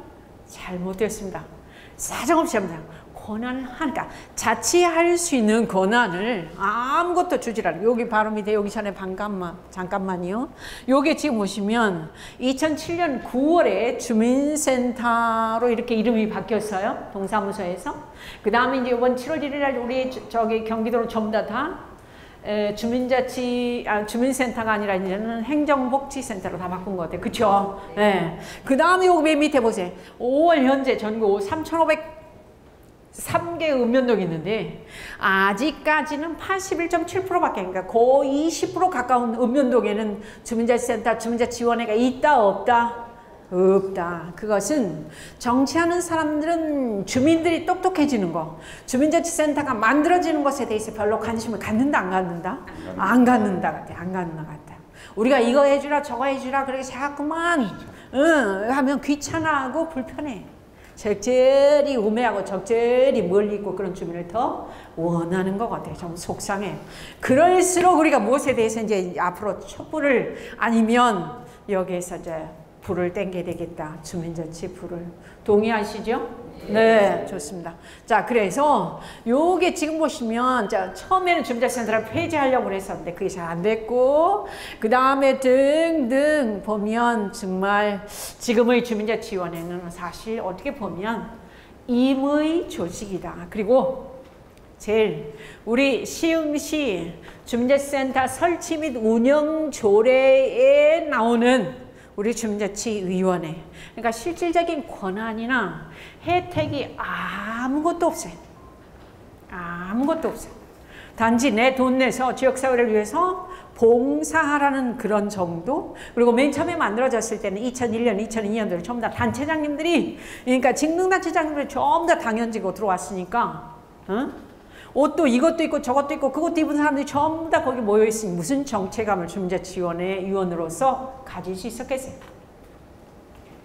잘못되었습니다. 사정없이 합니다. 권한을 하니까 자치할 수 있는 권한을 아무것도 주질 않아요. 여기 바로 밑에 여기 전에 잠깐만요. 요게 지금 보시면 2007년 9월에 주민센터로 이렇게 이름이 바뀌었어요. 동사무소에서. 그 다음에 이제 이번 7월 1일 날 우리 저기 경기도는 전부 다 주민센터가 아니라 이제는 행정복지센터로 다 바꾼 것 같아요. 그쵸? 네. 그 다음에 여기 맨 밑에 보세요. 5월 현재 전국 3,503개 읍면동이 있는데 아직까지는 81.7%밖에, 그러니까 거의 20% 가까운 읍면동에는 주민자치센터, 주민자치위원회가 있다 없다? 없다. 그것은 정치하는 사람들은 주민들이 똑똑해지는 거, 주민자치센터가 만들어지는 것에 대해서 별로 관심을 갖는다 안 갖는다? 안 갖는다 같아. 안 갖는다 같아. 우리가 이거 해주라 저거 해주라 그렇게 자꾸만 하면 귀찮아하고 불편해. 적절히 우매하고 적절히 멀리 있고 그런 주민을 더 원하는 것 같아요. 좀 속상해. 그럴수록 우리가 무엇에 대해서 이제 앞으로 촛불을 아니면 여기에서 이제 불을 땡겨야 되겠다. 주민자치 불을. 동의하시죠? 네, 좋습니다. 자, 그래서 요게 지금 보시면, 자, 처음에는 주민자치센터를 폐지하려고 했었는데 그게 잘 안 됐고, 그 다음에 등등 보면 정말 지금의 주민자치위원회는 사실 어떻게 보면 임의 조직이다. 그리고 제일 우리 시흥시 주민자치센터 설치 및 운영 조례에 나오는 우리 주민자치위원회, 그러니까 실질적인 권한이나 혜택이 아무것도 없어요. 아무것도 없어요. 단지 내 돈 내서 지역사회를 위해서 봉사하라는 그런 정도. 그리고 맨 처음에 만들어졌을 때는 2001년, 2002년도에 전부 다 단체장님들이, 그러니까 직능단체장님들이 전부 다 당연직으로 들어왔으니까 옷도 이것도 있고 저것도 있고 그것도 입은 사람들이 전부 다 거기 모여있으니 무슨 정체감을 주민자치위원회 위원으로서 가질 수 있었겠어요.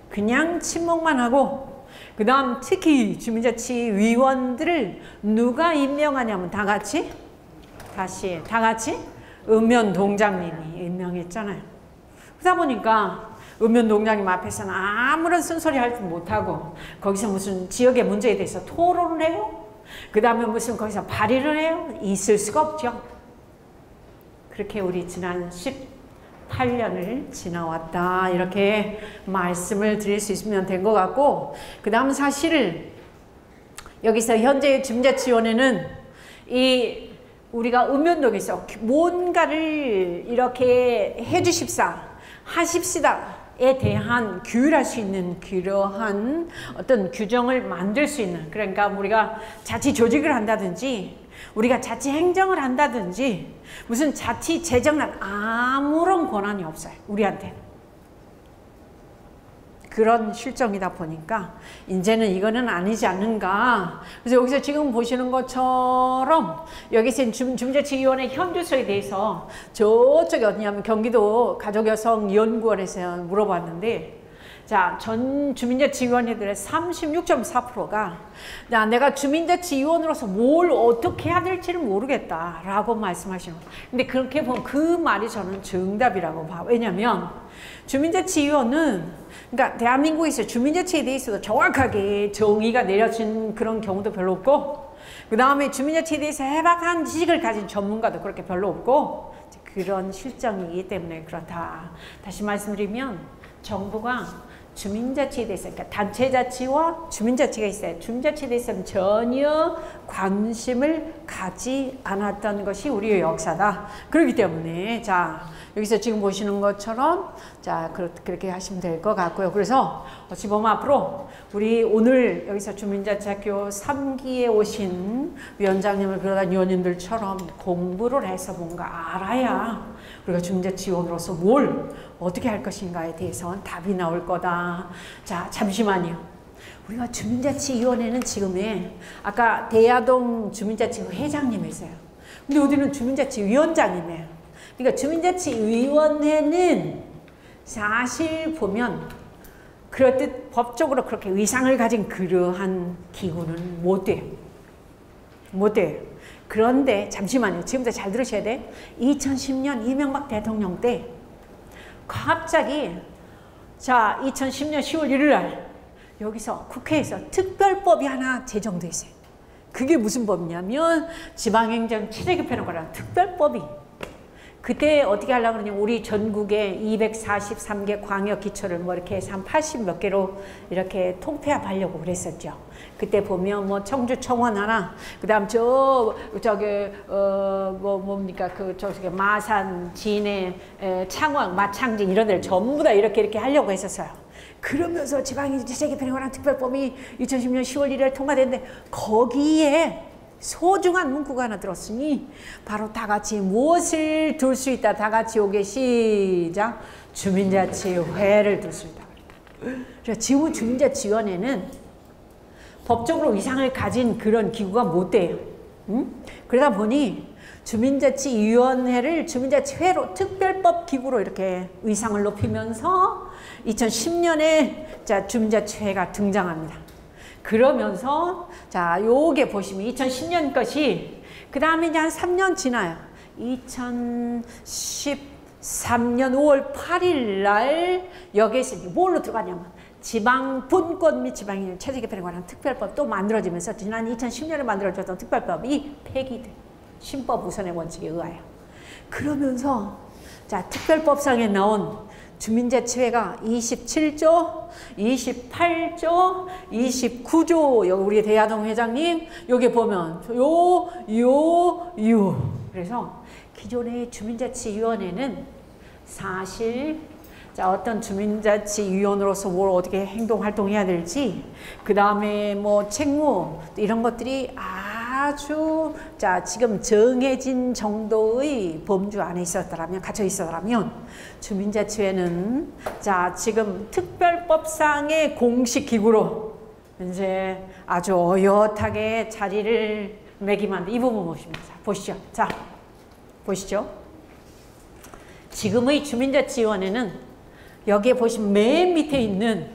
그냥 침묵만 하고, 그 다음 특히 주민자치위원들을 누가 임명하냐면 다 같이 읍면동장님이 임명했잖아요. 그러다 보니까 읍면동장님 앞에서는 아무런 쓴소리 할 줄 못하고 거기서 무슨 지역의 문제에 대해서 토론을 해요? 그 다음에 무슨 거기서 발의를 해요? 있을 수가 없죠. 그렇게 우리 지난 18년을 지나왔다. 이렇게 말씀을 드릴 수 있으면 된 것 같고, 그 다음 사실 여기서 현재 주민자치위원회는 이 우리가 읍면동에서 뭔가를 이렇게 해주십사, 하십시다에 대한 규율할 수 있는 그러한 어떤 규정을 만들 수 있는, 그러니까 우리가 자치 조직을 한다든지 우리가 자치 행정을 한다든지 무슨 자치 재정난 아무런 권한이 없어요. 우리한테. 그런 실정이다 보니까 이제는 이거는 아니지 않는가. 그래서 여기서 지금 보시는 것처럼 여기서 주민자치위원회 현주소에 대해서 저쪽에 어디냐면 경기도 가족여성연구원에서 물어봤는데, 자, 전 주민자치위원회들의 36.4%가 야, 내가 주민자치위원으로서 뭘 어떻게 해야 될지를 모르겠다라고 말씀하시는 거예요. 근데 그렇게 보면 그 말이 저는 정답이라고 봐요. 왜냐면 주민자치위원은, 그러니까 대한민국에서 주민자치에 대해서도 정확하게 정의가 내려진 그런 경우도 별로 없고, 그 다음에 주민자치에 대해서 해박한 지식을 가진 전문가도 그렇게 별로 없고, 그런 실정이기 때문에 그렇다. 다시 말씀드리면 정부가 주민자치에 대해서, 그러니까 단체자치와 주민자치가 있어요. 주민자치에 대해서는 전혀 관심을 가지 않았던 것이 우리의 역사다. 그렇기 때문에 자, 여기서 지금 보시는 것처럼 자, 그렇게 하시면 될 것 같고요. 그래서 어찌 보면 앞으로 우리 오늘 여기서 주민자치학교 3기에 오신 위원장님을 비롯한 위원님들처럼 공부를 해서 뭔가 알아야 우리가 주민자치위원으로서 뭘 어떻게 할 것인가에 대해서는 답이 나올 거다. 자, 잠시만요. 우리가 주민자치위원회는 지금에 아까 대야동 주민자치 회장님이세요. 근데 어디는 주민자치위원장이네요. 그러니까 주민자치위원회는 사실 보면 그렇듯 법적으로 그렇게 의상을 가진 그러한 기구는 못 돼요. 못 돼요. 그런데 잠시만요. 지금부터 잘 들으셔야 돼. 2010년 이명박 대통령 때 갑자기 자, 2010년 10월 1일 날 여기서 국회에서 특별법이 하나 제정돼 있어요. 그게 무슨 법이냐면 지방행정 체제 개편에 관한 특별법이. 그때 어떻게 하려고 그러냐면 우리 전국에 243개 광역기초를 뭐 이렇게 해서 한 80 몇 개로 이렇게 통폐합하려고 그랬었죠. 그때 보면 뭐 청주 청원 하나, 그다음 뭡니까 저기 마산, 진해, 창원, 마창진 이런 데를 전부 다 이렇게 하려고 했었어요. 그러면서 지방행정 체제 개편에 관한 특별법이 2010년 10월 1일에 통과됐는데 거기에 소중한 문구가 하나 들었으니 바로 다 같이 무엇을 둘 수 있다. 다 같이 오게 시작. 주민자치회를 둘 수 있다. 그래서 지금 주민자치위원회는 법적으로 위상을 가진 그런 기구가 못 돼요. 그러다 보니 주민자치위원회를 주민자치회로 특별법 기구로 이렇게 위상을 높이면서 2010년에 자 주민자치회가 등장합니다. 그러면서 자 요게 보시면 2010년 것이 그 다음에 이제 한 3년 지나요. 2013년 5월 8일 날 여기에서 뭘로 들어가냐면 지방분권 및 지방행정 체제 개편에 관한 특별법 또 만들어지면서 지난 2010년에 만들어졌던 특별법이 폐기돼. 신법 우선의 원칙에 의하여. 그러면서 자 특별법상에 나온 주민자치회가 27조, 28조, 29조, 여기 우리 대야동 회장님, 여기 보면 그래서 기존의 주민자치위원회는 사실 자 어떤 주민자치위원으로서 뭘 어떻게 행동 활동해야 될지, 그 다음에 뭐 책무 이런 것들이 아주 자 지금 정해진 정도의 범주 안에 있었더라면, 갇혀 있었더라면 주민자치회는 자 지금 특별법상의 공식 기구로 이제 아주 어엿하게 자리를 매김한데 이 부분 보십니다. 보시죠. 자 보시죠. 지금의 주민자치위원회는 여기에 보시면 맨 밑에 있는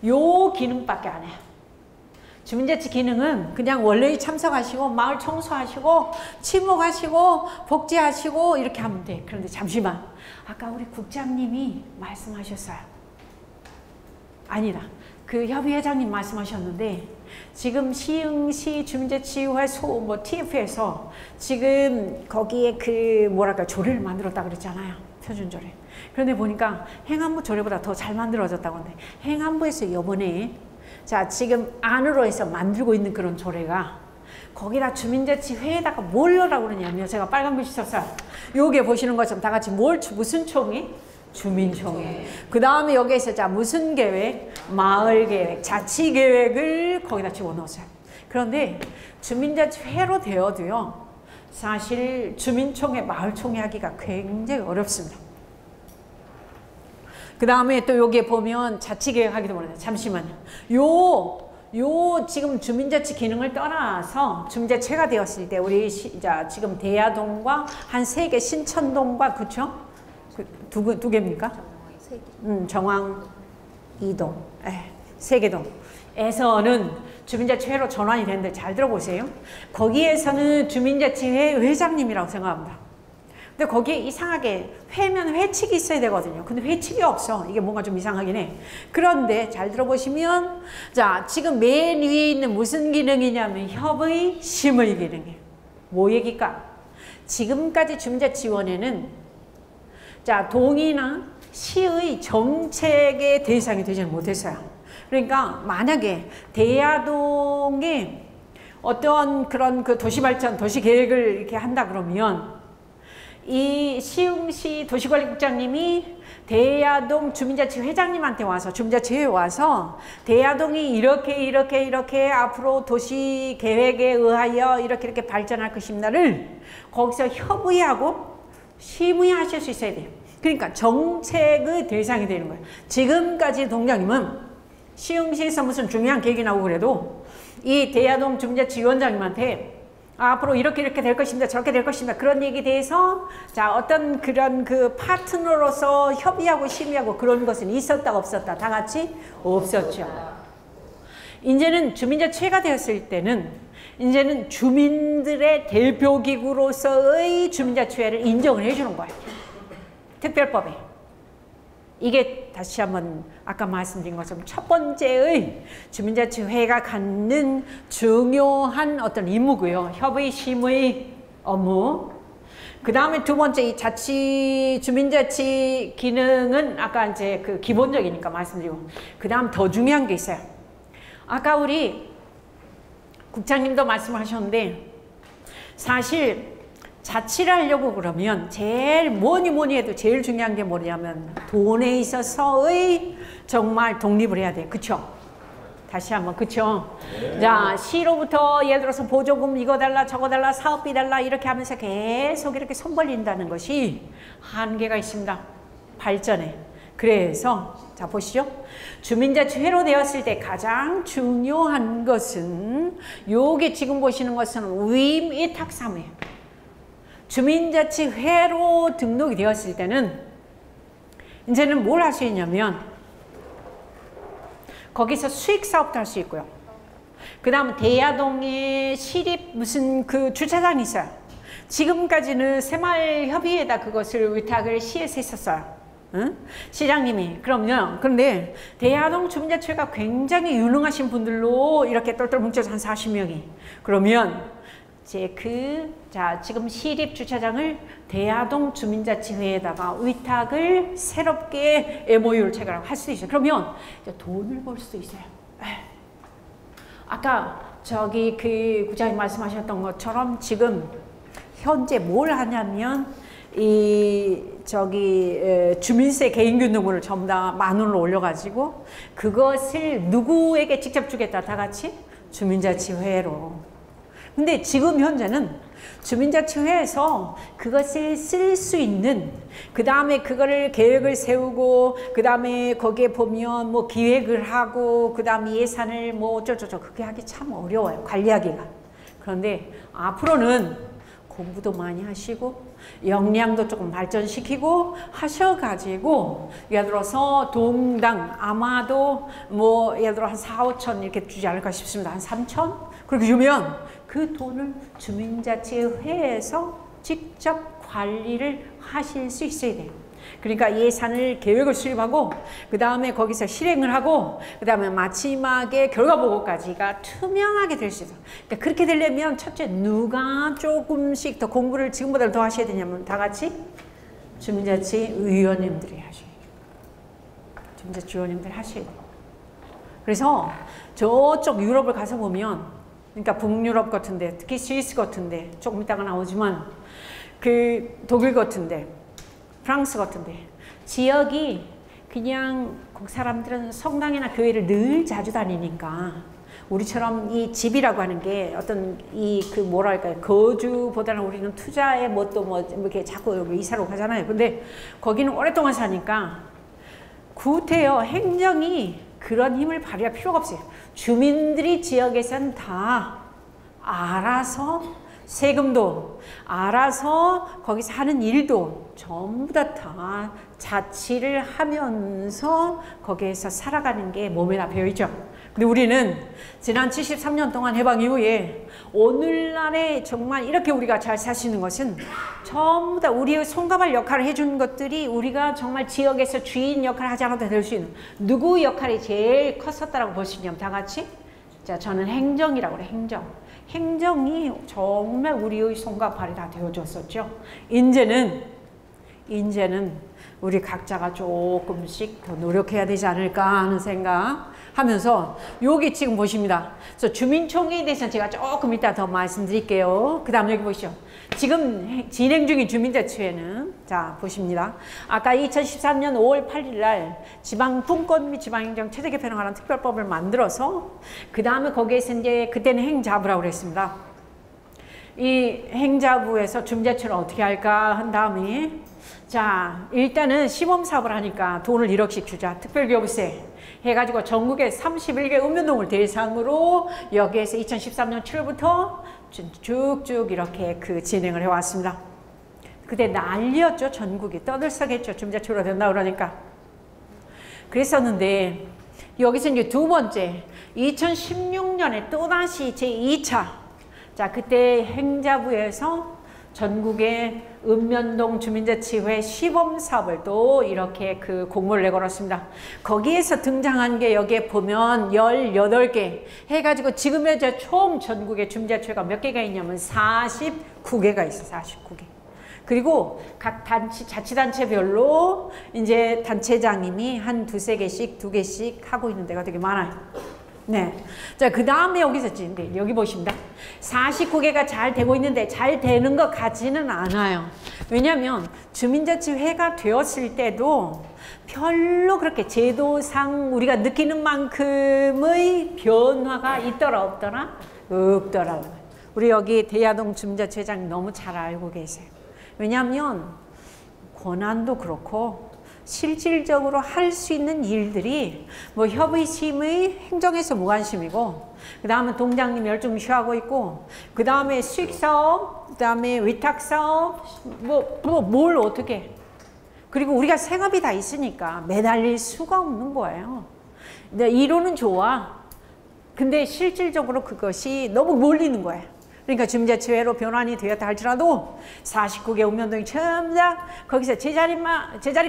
요 기능밖에 안 해요. 주민자치 기능은 그냥 원래에 참석하시고 마을 청소하시고 침묵하시고 복지하시고 이렇게 하면 돼. 그런데 잠시만, 아까 우리 국장님이 말씀하셨어요. 아니다, 그 협의회장님 말씀하셨는데 지금 시흥시 주민자치회 뭐 TF에서 지금 거기에 그 뭐랄까 조례를 만들었다 그랬잖아요. 표준조례. 그런데 보니까 행안부 조례보다 더 잘 만들어졌다고 하는데 행안부에서 이번에 자 지금 안으로 해서 만들고 있는 그런 조례가 거기다 주민자치회에다가 뭘 넣으라고 그러냐면 제가 빨간 글씨 썼어요. 요게 보시는 것처럼 다 같이 무슨 총회? 주민총회. 그 다음에 여기에서 자 무슨 계획? 마을계획, 자치계획을 거기다 집어넣었어요. 그런데 주민자치회로 되어도요 사실 주민총회, 마을총회 하기가 굉장히 어렵습니다. 그 다음에 또 여기에 보면 자치계획 하기도 어려워요. 잠시만요. 요 지금 주민자치 기능을 떠나서 주민자치회가 되었을 때 우리 자 지금 대야동과 한 3개 신천동과 그쵸? 두 개입니까? 정왕 2동, 3개동에서는 주민자치회로 전환이 되는데 잘 들어보세요. 거기에서는 주민자치회 회장님이라고 생각합니다. 근데 거기에 이상하게 회면 회칙이 있어야 되거든요. 근데 회칙이 없어. 이게 뭔가 좀 이상하긴 해. 그런데 잘 들어보시면 자 지금 맨 위에 있는 무슨 기능이냐면 협의, 심의 기능이에요. 뭐 얘기일까? 지금까지 주민자치위원회는 자 동이나 시의 정책의 대상이 되지는 못했어요. 그러니까 만약에 대야동에 어떤 그런 그 도시발전, 도시계획을 이렇게 한다 그러면 이 시흥시 도시관리국장님이 대야동 주민자치 회장님한테 와서 주민자치회에 와서 대야동이 이렇게 앞으로 도시계획에 의하여 이렇게 발전할 것입니다를 거기서 협의하고 심의하실 수 있어야 돼요. 그러니까 정책의 대상이 되는 거예요. 지금까지 동장님은 시흥시에서 무슨 중요한 계획이 나오고 그래도 이 대야동 주민자치위원장님한테 앞으로 이렇게 될 것입니다. 저렇게 될 것입니다. 그런 얘기에 대해서 자 어떤 그런 그 파트너로서 협의하고 심의하고 그런 것은 있었다 없었다? 다 같이 없었죠. 이제는 주민자치회가 되었을 때는 이제는 주민들의 대표기구로서의 주민자치회를 인정을 해주는 거예요. 특별법에. 이게 다시 한번 아까 말씀드린 것처럼 첫 번째의 주민자치회가 갖는 중요한 어떤 임무고요. 협의 심의 업무. 그 다음에 두 번째 이 주민자치 기능은 아까 이제 그 기본적이니까 말씀드리고, 그 다음 더 중요한 게 있어요. 아까 우리 국장님도 말씀하셨는데, 사실 자치를 하려고 그러면 제일 뭐니 해도 제일 중요한 게 뭐냐면 돈에 있어서의 정말 독립을 해야 돼요. 그쵸? 다시 한번, 그쵸? 네. 자, 시로부터 예를 들어서 보조금 이거 달라 저거 달라 사업비 달라 이렇게 하면서 계속 이렇게 손 벌린다는 것이 한계가 있습니다. 발전에. 그래서 자 보시죠. 주민자치회로 되었을 때 가장 중요한 것은 요게 지금 보시는 것은 위임위탁사무예요. 주민자치회로 등록이 되었을 때는 이제는 뭘 할 수 있냐면 거기서 수익사업도 할 수 있고요. 그 다음 대야동에 시립 무슨 그 주차장이 있어요. 지금까지는 새마을협의회에다 그것을 위탁을 시에서 했었어요. 응? 시장님이. 그런데 대야동 주민자치회가 굉장히 유능하신 분들로 이렇게 똘똘 뭉쳐서 한 40명이. 그러면 자, 지금 시립 주차장을 대야동 주민자치회에다가 위탁을 새롭게 MOU를 체결하고 할 수 있어요. 그러면 이제 돈을 벌 수도 있어요. 아까 저기 그 구장님 말씀하셨던 것처럼 지금 현재 뭘 하냐면 주민세 개인균등분을 전부 다 10,000원으로 올려가지고 그것을 누구에게 직접 주겠다 다 같이? 주민자치회로. 근데 지금 현재는 주민자치회에서 그것을 쓸 수 있는, 그 다음에 그거를 계획을 세우고, 그 다음에 거기에 보면 뭐 기획을 하고, 그 다음에 예산을 뭐 어쩌저쩌 그게 하기 참 어려워요. 관리하기가. 그런데 앞으로는 공부도 많이 하시고 역량도 조금 발전시키고 하셔가지고 예를 들어서 동당 아마도 뭐 예를 들어 한 4,000~5,000 이렇게 주지 않을까 싶습니다. 한 3,000? 그렇게 주면 그 돈을 주민자치회에서 직접 관리를 하실 수 있어야 돼요. 그러니까 예산을 계획을 수립하고 그 다음에 거기서 실행을 하고 그 다음에 마지막에 결과 보고까지가 투명하게 될 수 있어요. 그러니까 그렇게 되려면 첫째 누가 조금씩 더 공부를 지금보다 더 하셔야 되냐면 다 같이 주민자치위원님들이 하셔야 돼요. 주민자치위원님들이 하셔야 돼요. 그래서 저쪽 유럽을 가서 보면 그러니까 북유럽 같은데 특히 스위스 같은데 조금 이따가 나오지만 그 독일 같은데 프랑스 같은데 지역이 그냥 그 사람들은 성당이나 교회를 늘 자주 다니니까 우리처럼 이 집이라고 하는 게 어떤 그 뭐랄까요 거주보다는 우리는 투자에 뭐 또 뭐 이렇게 자꾸 여기 이사로 가잖아요. 근데 거기는 오랫동안 사니까 구태여 행정이 그런 힘을 발휘할 필요가 없어요. 주민들이 지역에선 다 알아서 세금도 알아서 거기서 하는 일도 전부 다 자치를 하면서 거기에서 살아가는 게 몸에 다 배어있죠. 근데 우리는 지난 73년 동안 해방 이후에 오늘날에 정말 이렇게 우리가 잘 살 수 있는 것은 전부 다 우리의 손가발 역할을 해준 것들이 우리가 정말 지역에서 주인 역할을 하지 않아도 될 수 있는 누구 역할이 제일 컸었다라고 볼 수 있냐면 다 같이 자 저는 행정이라고 그래. 행정이 정말 우리의 손과 발이 다 되어줬었죠. 이제는 우리 각자가 조금씩 더 노력해야 되지 않을까 하는 생각 하면서 여기 지금 보십니다. 그래서 주민총회에 대해서는 제가 조금 이따 더 말씀드릴게요. 그 다음 여기 보시죠. 지금 진행 중인 주민자치회는 자 보십니다. 아까 2013년 5월 8일 날 지방분권 및 지방행정 체제 개편을 관한 특별법을 만들어서 그 다음에 거기에서 이제 그때는 행자부라고 그랬습니다. 이 행자부에서 주민자치를 어떻게 할까 한 다음에 자 일단은 시범사업을 하니까 돈을 1억씩 주자. 특별교부세 해가지고 전국의 31개 읍면동을 대상으로 여기에서 2013년 7월부터 쭉쭉 이렇게 그 진행을 해왔습니다. 그때 난리였죠. 전국이 떠들썩했죠. 주민자치로 된다 그러니까. 그랬었는데 여기서 이제 두 번째 2016년에 또다시 제2차 자 그때 행자부에서 전국의 읍면동 주민자치회 시범사업을 또 이렇게 그 공모를 내걸었습니다. 거기에서 등장한 게 여기에 보면 18개 해가지고 지금 현재 총 전국의 주민자치회가 몇 개가 있냐면 49개가 있어요. 49개. 그리고 각 자치단체별로 이제 단체장님이 한 두세 개씩, 두 개씩 하고 있는 데가 되게 많아요. 네. 자, 그 다음에 여기서 네, 여기 보십니다. 49개가 잘 되고 있는데 잘 되는 것 같지는 않아요. 왜냐하면 주민자치회가 되었을 때도 별로 그렇게 제도상 우리가 느끼는 만큼의 변화가 있더라 없더라? 없더라고요. 우리 여기 대야동 주민자치회장님 너무 잘 알고 계세요. 왜냐하면 권한도 그렇고 실질적으로 할 수 있는 일들이 뭐 협의심의 행정에서 무관심이고, 그 다음에 동장님 열심히 하고 있고, 그 다음에 수익사업, 그 다음에 위탁사업, 뭘 어떻게. 그리고 우리가 생업이 다 있으니까 매달릴 수가 없는 거예요. 근데 이론은 좋아. 근데 실질적으로 그것이 너무 몰리는 거예요. 그러니까 주민자치회로 변환이 되었다 할지라도 49개 읍면동이 전부 다 거기서 제자리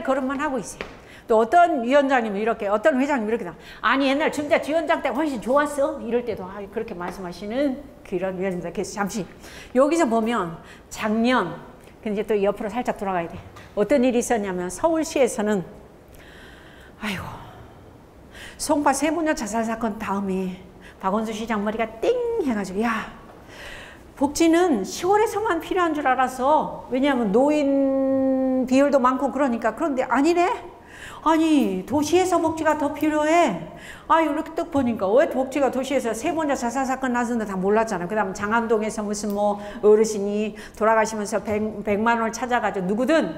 걸음만 하고 있어요. 또 어떤 위원장님은 이렇게, 어떤 회장님은 이렇게, 아니 옛날 주민자치위원장 때 훨씬 좋았어 이럴 때도 그렇게 말씀하시는 그런 위원장님들. 그래서 잠시 여기서 보면 작년, 근데 또 옆으로 살짝 돌아가야 돼. 어떤 일이 있었냐면 서울시에서는 아이고 송파 세무녀 자살 사건 다음에 박원순 시장 머리가 띵 해가지고, 야 복지는 시골에서만 필요한 줄 알았어. 왜냐하면 노인 비율도 많고 그러니까. 그런데 아니래. 아니 도시에서 복지가 더 필요해. 이렇게 딱 보니까 왜 복지가 도시에서 세번째 자살 사건 났는데 다 몰랐잖아. 그 다음 장안동에서 무슨 뭐 어르신이 돌아가시면서 100만 원을 찾아가지고 누구든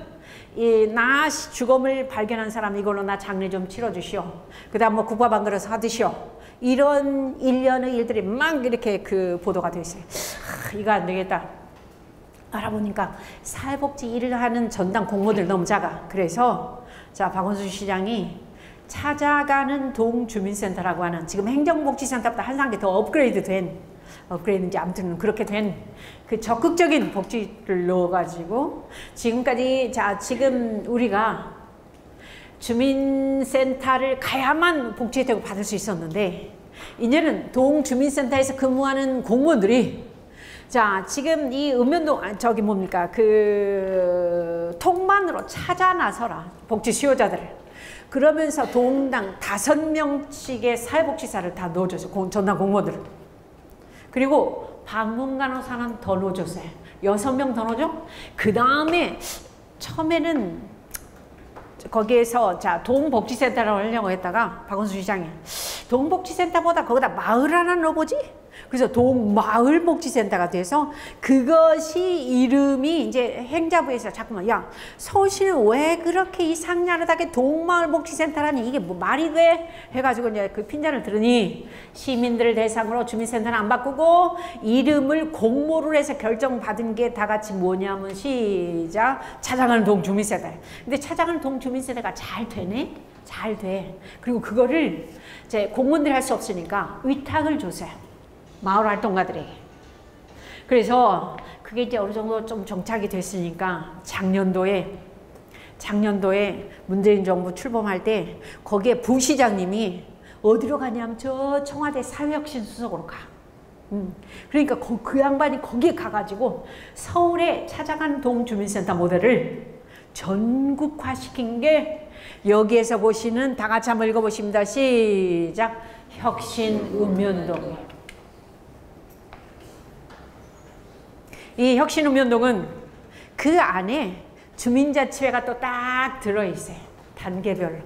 나 죽음을 발견한 사람 이걸로 나 장례 좀 치러주시오. 그 다음 뭐 국밥 한 그릇 사드시오. 이런 일련의 일들이 막 이렇게 그 보도가 되어 있어요. 이거 안 되겠다. 알아보니까 사회복지 일을 하는 전담 공무원들 너무 작아. 그래서 자 박원순 시장이 찾아가는 동주민센터라고 하는, 지금 행정복지센터보다 한 단계 더 업그레이드인지 아무튼 그렇게 된 그 적극적인 복지를 넣어가지고 지금까지, 자 지금 우리가 주민센터를 가야만 복지 혜택을 받을 수 있었는데 이제는 동주민센터에서 근무하는 공무원들이, 자 지금 이 읍면동 저기 뭡니까 그 통만으로 찾아 나서라 복지 수요자들을. 그러면서 동당 5명씩의 사회복지사를 다 넣어줬어요. 전담 공무원들을. 그리고 방문간호사는 더 넣어줬어요. 6명 더 넣어줘. 그 다음에 처음에는 거기에서 자 동복지센터를 하려고 했다가 박원순 시장이 동복지센터보다 거기다 마을 하나 넣어보지? 그래서 동마을복지센터가 돼서 그것이 이름이 이제 행자부에서 자꾸만, 야 서울시는 왜 그렇게 이상야릇하게 동마을복지센터라니 이게 뭐 말이 돼? 해가지고 이제 그 핀잔을 들으니 시민들을 대상으로 주민센터는 안 바꾸고 이름을 공모를 해서 결정받은 게 다 같이 뭐냐면 시작 찾아가는 동주민센터예요. 근데 찾아가는 동주민센터가 잘 되네? 잘 돼. 그리고 그거를 이제 공무원들이 할 수 없으니까 위탁을 줬어요. 마을 활동가들에게. 그래서 그게 이제 어느 정도 좀 정착이 됐으니까 작년도에 문재인 정부 출범할 때 거기에 부시장님이 어디로 가냐면 저 청와대 사회혁신수석으로 가. 그러니까 그 양반이 거기에 가가지고 서울에 찾아간 동주민센터 모델을 전국화시킨 게 여기에서 보시는, 다 같이 한번 읽어보십니다. 시작. 혁신읍면동. 이 혁신읍면동은 그 안에 주민자치회가 또 딱 들어있어요. 단계별로.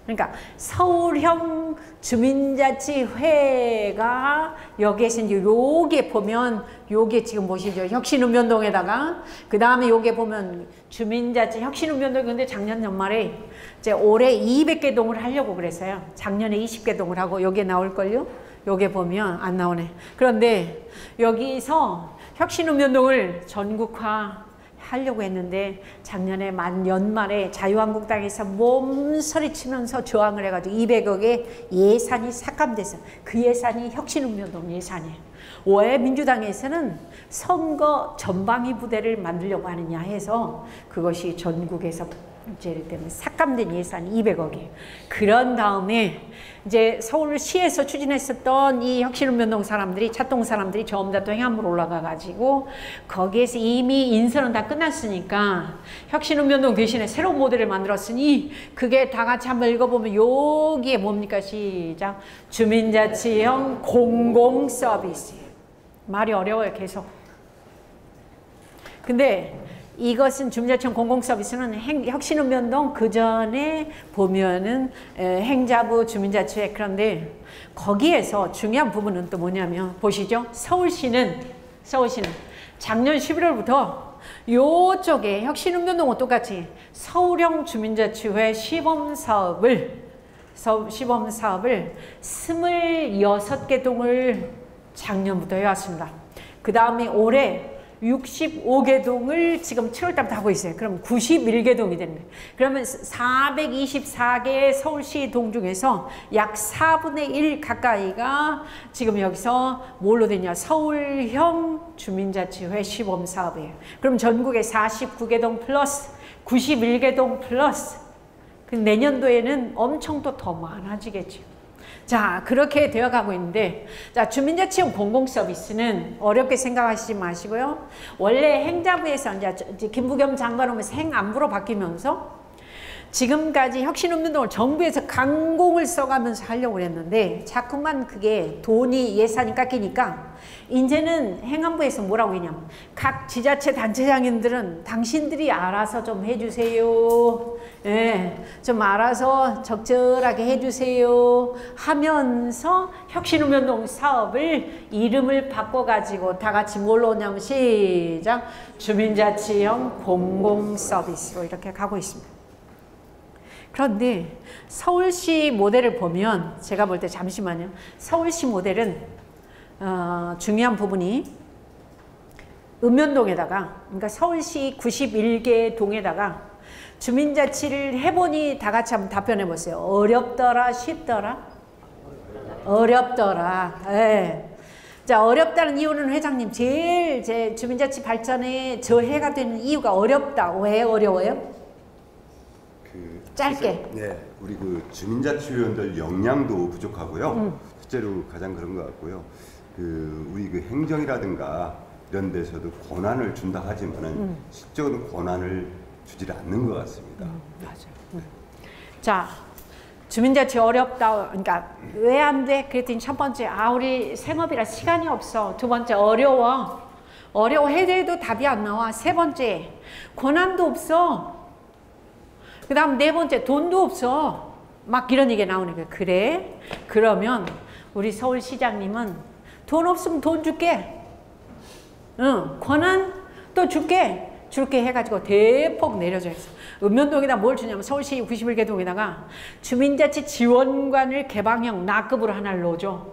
그러니까 서울형 주민자치회가 여기에서 이제 요게 보면 요게 지금 보시죠. 혁신읍면동에다가 그 다음에 요게 보면 주민자치 혁신읍면동. 근데 작년 연말에 이제 올해 200개 동을 하려고 그랬어요. 작년에 20개 동을 하고 여기에 나올걸요. 요게 보면 안 나오네. 그런데 여기서 혁신읍면동을 전국화 하려고 했는데 작년에 연말에 자유한국당에서 몸서리치면서 저항을 해가지고 200억의 예산이 삭감돼서 그 예산이 혁신읍면동 예산이에요. 왜 민주당에서는 선거 전방위 부대를 만들려고 하느냐 해서 그것이 전국에서 문제를 때문에 삭감된 예산이 200억이에요. 그런 다음에 이제 서울시에서 추진했었던 이 혁신운동동 사람들이, 찻동 사람들이 전부 다 또 행안부로 올라가가지고 거기에서 이미 인선은 다 끝났으니까 혁신운동동 대신에 새로운 모델을 만들었으니 그게 다 같이 한번 읽어보면 여기에 뭡니까? 시작. 주민자치형 공공서비스. 말이 어려워요, 계속. 근데 이것은 주민자치형 공공서비스는 혁신운동동 그 전에 보면은 행자부 주민자치회, 그런데 거기에서 중요한 부분은 또 뭐냐면 보시죠. 서울시는 작년 11월부터 요쪽에 혁신운동동은 똑같이 서울형 주민자치회 시범사업을 26개 동을 작년부터 해왔습니다. 그 다음에 올해 65개 동을 지금 7월달부터 하고 있어요. 그럼 91개 동이 되는 거예요. 그러면 424개의 서울시 동 중에서 약 4분의 1 가까이가 지금 여기서 뭘로 되냐? 서울형 주민자치회 시범사업이에요. 그럼 전국에 49개 동 플러스 91개 동 플러스 내년도에는 엄청 또 더 많아지겠죠. 자, 그렇게 되어가고 있는데, 자, 주민자치형 공공서비스는 어렵게 생각하시지 마시고요. 원래 행자부에서 이제 김부겸 장관 오면서 행안부로 바뀌면서 지금까지 혁신운동을 정부에서 강공을 써가면서 하려고 했는데 자꾸만 그게 돈이 예산이 깎이니까 이제는 행안부에서 뭐라고 했냐면 각 지자체 단체장님들은 당신들이 알아서 좀 해주세요. 예, 좀 알아서 적절하게 해주세요 하면서 혁신운동 사업을 이름을 바꿔가지고 다 같이 뭘로 오냐면 시작. 주민자치형 공공서비스로 이렇게 가고 있습니다. 그런데 서울시 모델을 보면 제가 볼 때 잠시만요. 서울시 모델은 중요한 부분이 읍면동에다가 그러니까 서울시 91개 동에다가 주민자치를 해보니 다 같이 한번 답변해 보세요. 어렵더라 쉽더라? 어렵더라. 예. 자, 어렵다는 이유는 회장님 제일 제 주민자치 발전에 저해가 되는 이유가 어렵다. 왜 어려워요? 짧게. 네, 우리 그 주민자치위원들 역량도 부족하고요. 실제로 가장 그런 것 같고요. 우리 그 행정이라든가 이런 데서도 권한을 준다 하지만은 실적으로 권한을 주지 않는 것 같습니다. 맞아요. 자, 주민자치 어렵다. 그러니까 왜 안 돼? 그랬더니 첫 번째, 우리 생업이라 시간이 없어. 두 번째, 어려워. 해도 답이 안 나와. 세 번째, 권한도 없어. 그 다음 네 번째, 돈도 없어. 막 이런 얘기가 나오는 거예요. 그래? 그러면 우리 서울시장님은 돈 없으면 돈 줄게. 응, 권한 또 줄게 해가지고 대폭 내려져 있어. 읍면동에다 뭘 주냐면 서울시 91개 동에다가 주민자치 지원관을 개방형 나급으로 하나를 넣어줘.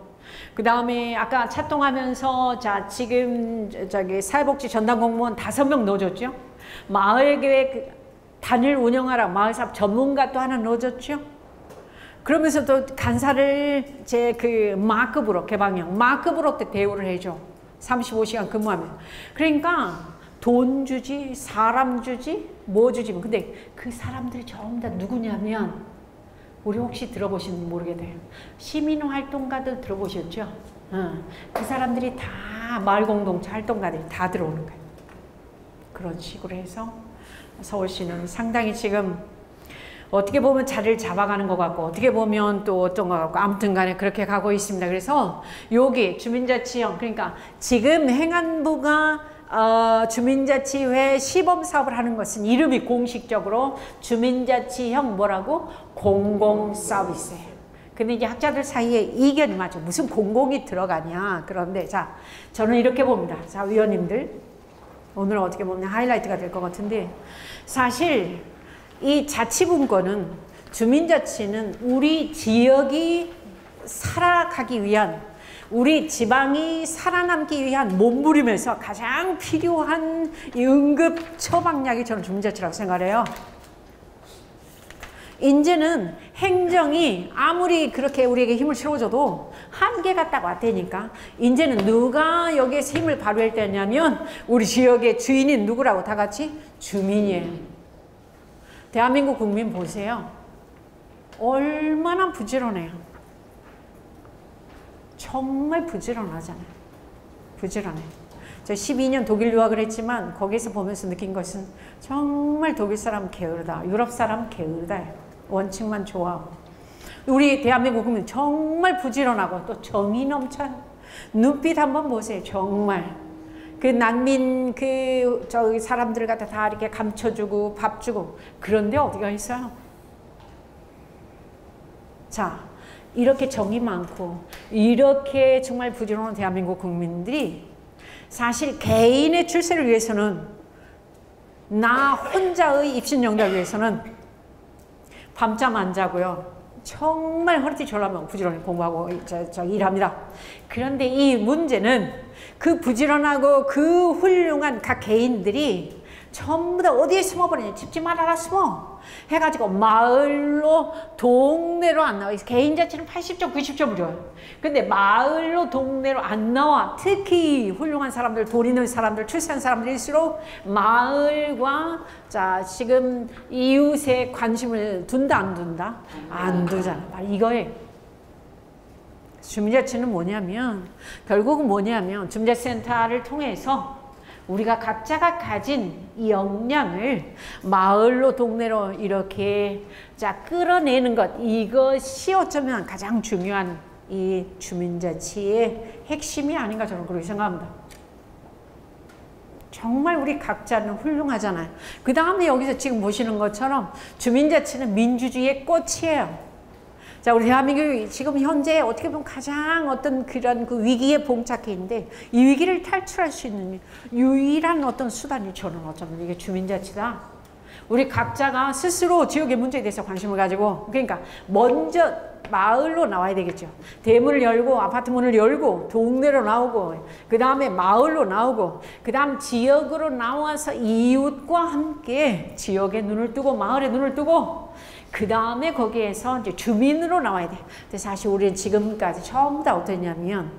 그 다음에 아까 차동하면서 자 지금 저기 사회복지 전담 공무원 5명 넣어줬죠. 마을계획 단일 운영하라 마을사업 전문가 또 하나 넣어줬죠. 그러면서 또 간사를 제 그 마급으로 개방형 마급으로 또 대우를 해줘. 35시간 근무하면. 그러니까 돈 주지 사람 주지 뭐 주지. 근데 그 사람들이 전부 다 누구냐면 우리 혹시 들어보시는지 모르겠네요. 시민활동가들 들어보셨죠? 그 사람들이 다 마을공동체 활동가들이 다 들어오는 거예요. 그런 식으로 해서 서울시는 상당히 지금 어떻게 보면 자리를 잡아가는 것 같고 어떻게 보면 또 어떤 것 같고 아무튼 간에 그렇게 가고 있습니다. 그래서 여기 주민자치형 그러니까 지금 행안부가 주민자치회 시범사업을 하는 것은 이름이 공식적으로 주민자치형 뭐라고? 공공서비스예요. 근데 이제 학자들 사이에 이견이 맞죠. 무슨 공공이 들어가냐. 그런데 자 저는 이렇게 봅니다. 자 위원님들 오늘 어떻게 보면 하이라이트가 될 것 같은데 사실 이 자치분권은 주민자치는 우리 지역이 살아가기 위한 우리 지방이 살아남기 위한 몸부림에서 가장 필요한 이 응급 처방약이 저는 주민자치라고 생각해요. 이제는 행정이 아무리 그렇게 우리에게 힘을 실어줘도 한계가 딱 왔다니까. 이제는 누가 여기에서 힘을 발휘할 때냐면 우리 지역의 주인인 누구라고? 다 같이 주민이에요. 대한민국 국민 보세요. 얼마나 부지런해요. 정말 부지런하잖아요. 부지런해. 저 12년 독일 유학을 했지만 거기서 보면서 느낀 것은 정말 독일 사람 게으르다. 유럽 사람 게으르다. 원칙만 좋아하고. 우리 대한민국 국민 정말 부지런하고 또 정이 넘쳐요. 눈빛 한번 보세요. 정말. 그 난민 저기 사람들 갖다 다 이렇게 감춰주고 밥 주고 그런데 어디가 있어요? 자, 이렇게 정이 많고 이렇게 정말 부지런한 대한민국 국민들이 사실 개인의 출세를 위해서는 나 혼자의 입신영달을 위해서는 밤잠 안 자고요. 정말 허리띠 졸라면 부지런히 공부하고 일합니다. 그런데 이 문제는 그 부지런하고 그 훌륭한 각 개인들이 전부 다 어디에 숨어버리냐. 집집 말아라 숨어 해가지고 마을로 동네로 안 나와. 개인 자체는 80점 90점을 줘요. 근데 마을로 동네로 안 나와. 특히 훌륭한 사람들, 돈 있는 사람들, 출세한 사람들일수록 마을과 자 지금 이웃에 관심을 둔다 안 둔다? 안 두잖아. 바로 이거예요. 주민자치는 뭐냐면 결국은 뭐냐면 주민자치센터를 통해서 우리가 각자가 가진 이 역량을 마을로 동네로 이렇게 자 끌어내는 것, 이것이 어쩌면 가장 중요한 이 주민자치의 핵심이 아닌가 저는 그렇게 생각합니다. 정말 우리 각자는 훌륭하잖아요. 그 다음에 여기서 지금 보시는 것처럼 주민자치는 민주주의의 꽃이에요. 자, 우리 대한민국이 지금 현재 어떻게 보면 가장 어떤 그런 그 위기에 봉착해 있는데 이 위기를 탈출할 수 있는 유일한 어떤 수단이 저는 어쩌면 이게 주민자치다. 우리 각자가 스스로 지역의 문제에 대해서 관심을 가지고 그러니까 먼저 마을로 나와야 되겠죠. 대문을 열고 아파트 문을 열고 동네로 나오고 그 다음에 마을로 나오고 그 다음 지역으로 나와서 이웃과 함께 지역에 눈을 뜨고 마을에 눈을 뜨고 그 다음에 거기에서 이제 주민으로 나와야 돼. 근데 사실 우리는 지금까지 전부 다 어떠냐면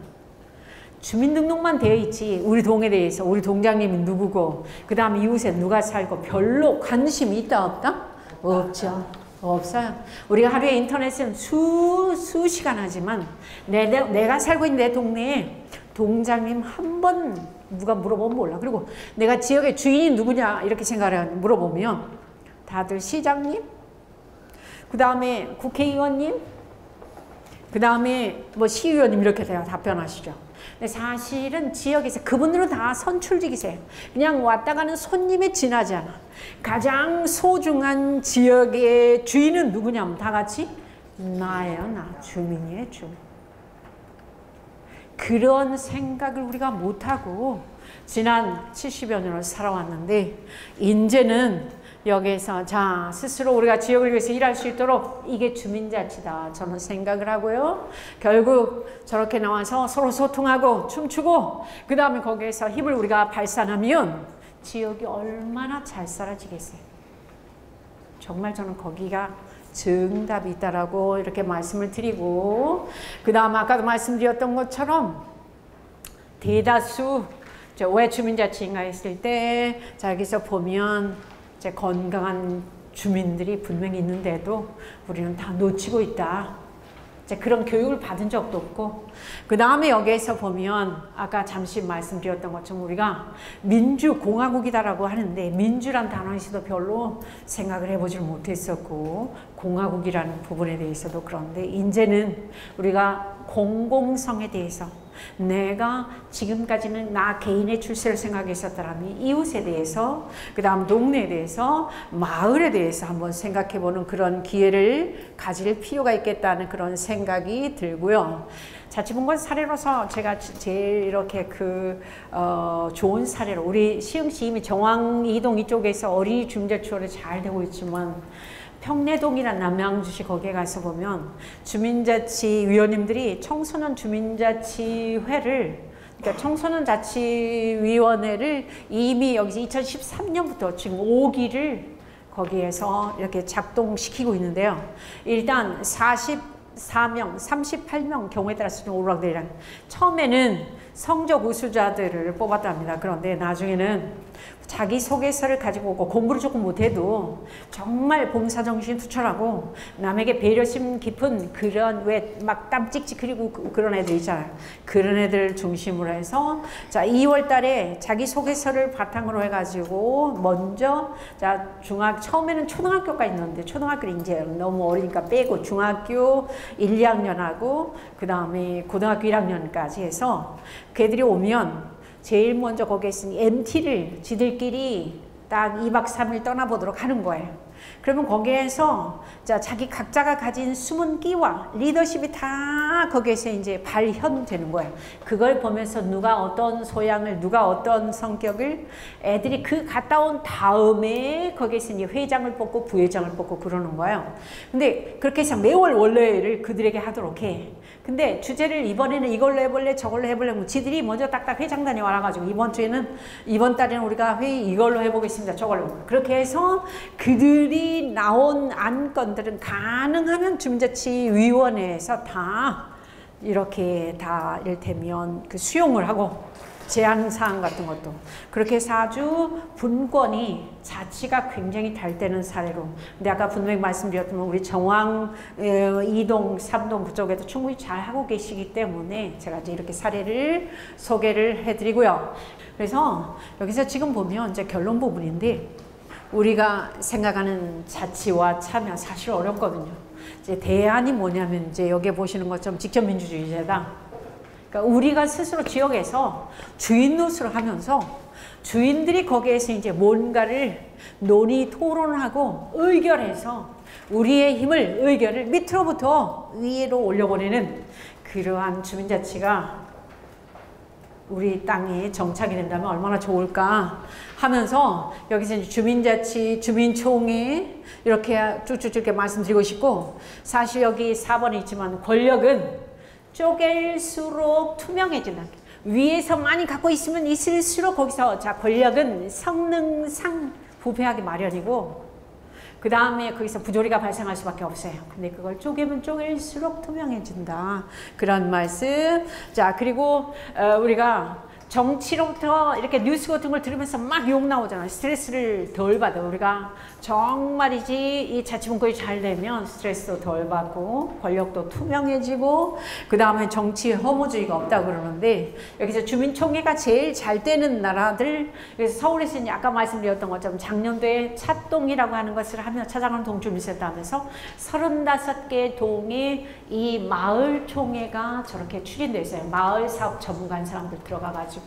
주민등록만 되어 있지 우리 동에 대해서 우리 동장님이 누구고 그 다음에 이웃에 누가 살고 별로 관심이 있다 없다? 없죠. 없어요. 우리가 하루에 인터넷은 수시간 하지만 내가 살고 있는 내 동네에 동장님 한 번 누가 물어보면 몰라. 그리고 내가 지역의 주인이 누구냐 이렇게 생각을 물어보면 다들 시장님 그 다음에 국회의원님 그 다음에 뭐 시의원님 이렇게 돼요. 답변하시죠. 근데 사실은 지역에서 그분들은 다 선출직이세요. 그냥 왔다 가는 손님에 지나지 않아. 가장 소중한 지역의 주인은 누구냐면 다 같이 나예요. 나 주민이에요. 주민. 그런 생각을 우리가 못하고 지난 70여 년을 살아왔는데 이제는 여기에서 자 스스로 우리가 지역을 위해서 일할 수 있도록 이게 주민자치다 저는 생각을 하고요. 결국 저렇게 나와서 서로 소통하고 춤추고 그 다음에 거기에서 힘을 우리가 발산하면 지역이 얼마나 잘 살아지겠어요. 정말 저는 거기가 정답이 있다라고 이렇게 말씀을 드리고 그 다음 아까도 말씀드렸던 것처럼 대다수 왜 주민자치인가 했을 때 자 여기서 보면 이제 건강한 주민들이 분명히 있는데도 우리는 다 놓치고 있다. 이제 그런 교육을 받은 적도 없고 그 다음에 여기에서 보면 아까 잠시 말씀드렸던 것처럼 우리가 민주공화국이다라고 하는데 민주란 단어에서도 별로 생각을 해보질 못했었고 공화국이라는 부분에 대해서도 그런데 이제는 우리가 공공성에 대해서 내가 지금까지는 나 개인의 출세를 생각했었다면 이웃에 대해서 그 다음 동네에 대해서 마을에 대해서 한번 생각해보는 그런 기회를 가질 필요가 있겠다는 그런 생각이 들고요. 자치분권 사례로서 제가 제일 이렇게 좋은 사례로 우리 시흥시 이미 정왕이동 이쪽에서 어린이 주민자치원이 잘 되고 있지만 평내동이나 남양주시 거기에 가서 보면 주민자치위원님들이 청소년 주민자치회를 그러니까 청소년 자치위원회를 이미 여기서 2013년부터 지금 5기를 거기에서 이렇게 작동시키고 있는데요. 일단 34명, 38명 경우에 따라서 좀 오르락내리락. 처음에는 성적 우수자들을 뽑았답니다. 그런데 나중에는 자기소개서를 가지고 오고 공부를 조금 못해도 정말 봉사정신 투철하고 남에게 배려심 깊은 그런 왜 막 땀 찍찍 흐리고 그런 애들 있잖아요. 그런 애들 중심으로 해서 자 2월 달에 자기소개서를 바탕으로 해가지고 먼저 자 처음에는 초등학교까지 있는데 초등학교를 이제 너무 어리니까 빼고 중학교 1, 2학년하고 그 다음에 고등학교 1학년까지 해서 걔들이 오면 제일 먼저 거기에 있으니 MT를 지들끼리 딱 2박 3일 떠나보도록 하는 거예요. 그러면 거기에서 자 자기 각자가 가진 숨은 끼와 리더십이 다 거기에서 이제 발현되는 거예요. 그걸 보면서 누가 어떤 소양을 누가 어떤 성격을 애들이 그 갔다 온 다음에 거기에서 이제 회장을 뽑고 부회장을 뽑고 그러는 거예요. 근데 그렇게 해서 매월 원래를 그들에게 하도록 해. 근데 주제를 이번에는 이걸로 해볼래 저걸로 해볼래 뭐 지들이 먼저 딱딱 회장단에 와가지고 이번 달에는 우리가 회의 이걸로 해보겠습니다 저걸로 그렇게 해서 그들이 나온 안건들은 가능하면 주민자치위원회에서 다 이렇게 다 이를테면 그 수용을 하고 제안사항 같은 것도 그렇게 해서 아주 분권이 자치가 굉장히 잘 되는 사례로 근데 아까 분명히 말씀드렸지만 우리 정왕 2동 3동 그쪽에도 충분히 잘 하고 계시기 때문에 제가 이제 이렇게 사례를 소개를 해드리고요. 그래서 여기서 지금 보면 이제 결론 부분인데 우리가 생각하는 자치와 참여 사실 어렵거든요. 이제 대안이 뭐냐면 이제 여기 보시는 것처럼 직접민주주의제다. 그러니까 우리가 스스로 지역에서 주인 노릇을 하면서 주인들이 거기에서 이제 뭔가를 논의 토론하고 의결해서 우리의 힘을 의결을 밑으로부터 위로 올려보내는 그러한 주민자치가 우리 땅에 정착이 된다면 얼마나 좋을까 하면서 여기서 이제 주민자치, 주민총회 이렇게 쭉쭉쭉 이렇게 말씀드리고 싶고 사실 여기 4번에 있지만 권력은 쪼갤수록 투명해진다. 위에서 많이 갖고 있으면 있을수록 거기서 자 권력은 성능상 부패하기 마련이고 그 다음에 거기서 부조리가 발생할 수밖에 없어요. 근데 그걸 쪼개면 쪼갤수록 투명해진다. 그런 말씀. 자 그리고 우리가 정치로부터 이렇게 뉴스 같은 걸 들으면서 막 욕 나오잖아요. 스트레스를 덜 받아. 우리가 정말이지 이 자치분권이 잘 되면 스트레스도 덜 받고 권력도 투명해지고 그 다음에 정치 허무주의가 없다고 그러는데 여기서 주민총회가 제일 잘 되는 나라들 그래서 서울에서 이제 아까 말씀드렸던 것처럼 작년도에 찻동이라고 하는 것을 하면 차장원 동주민센터 하면서 35개 동에 이 마을총회가 저렇게 추진되어 있어요. 마을사업 전문가인 사람들 들어가가지고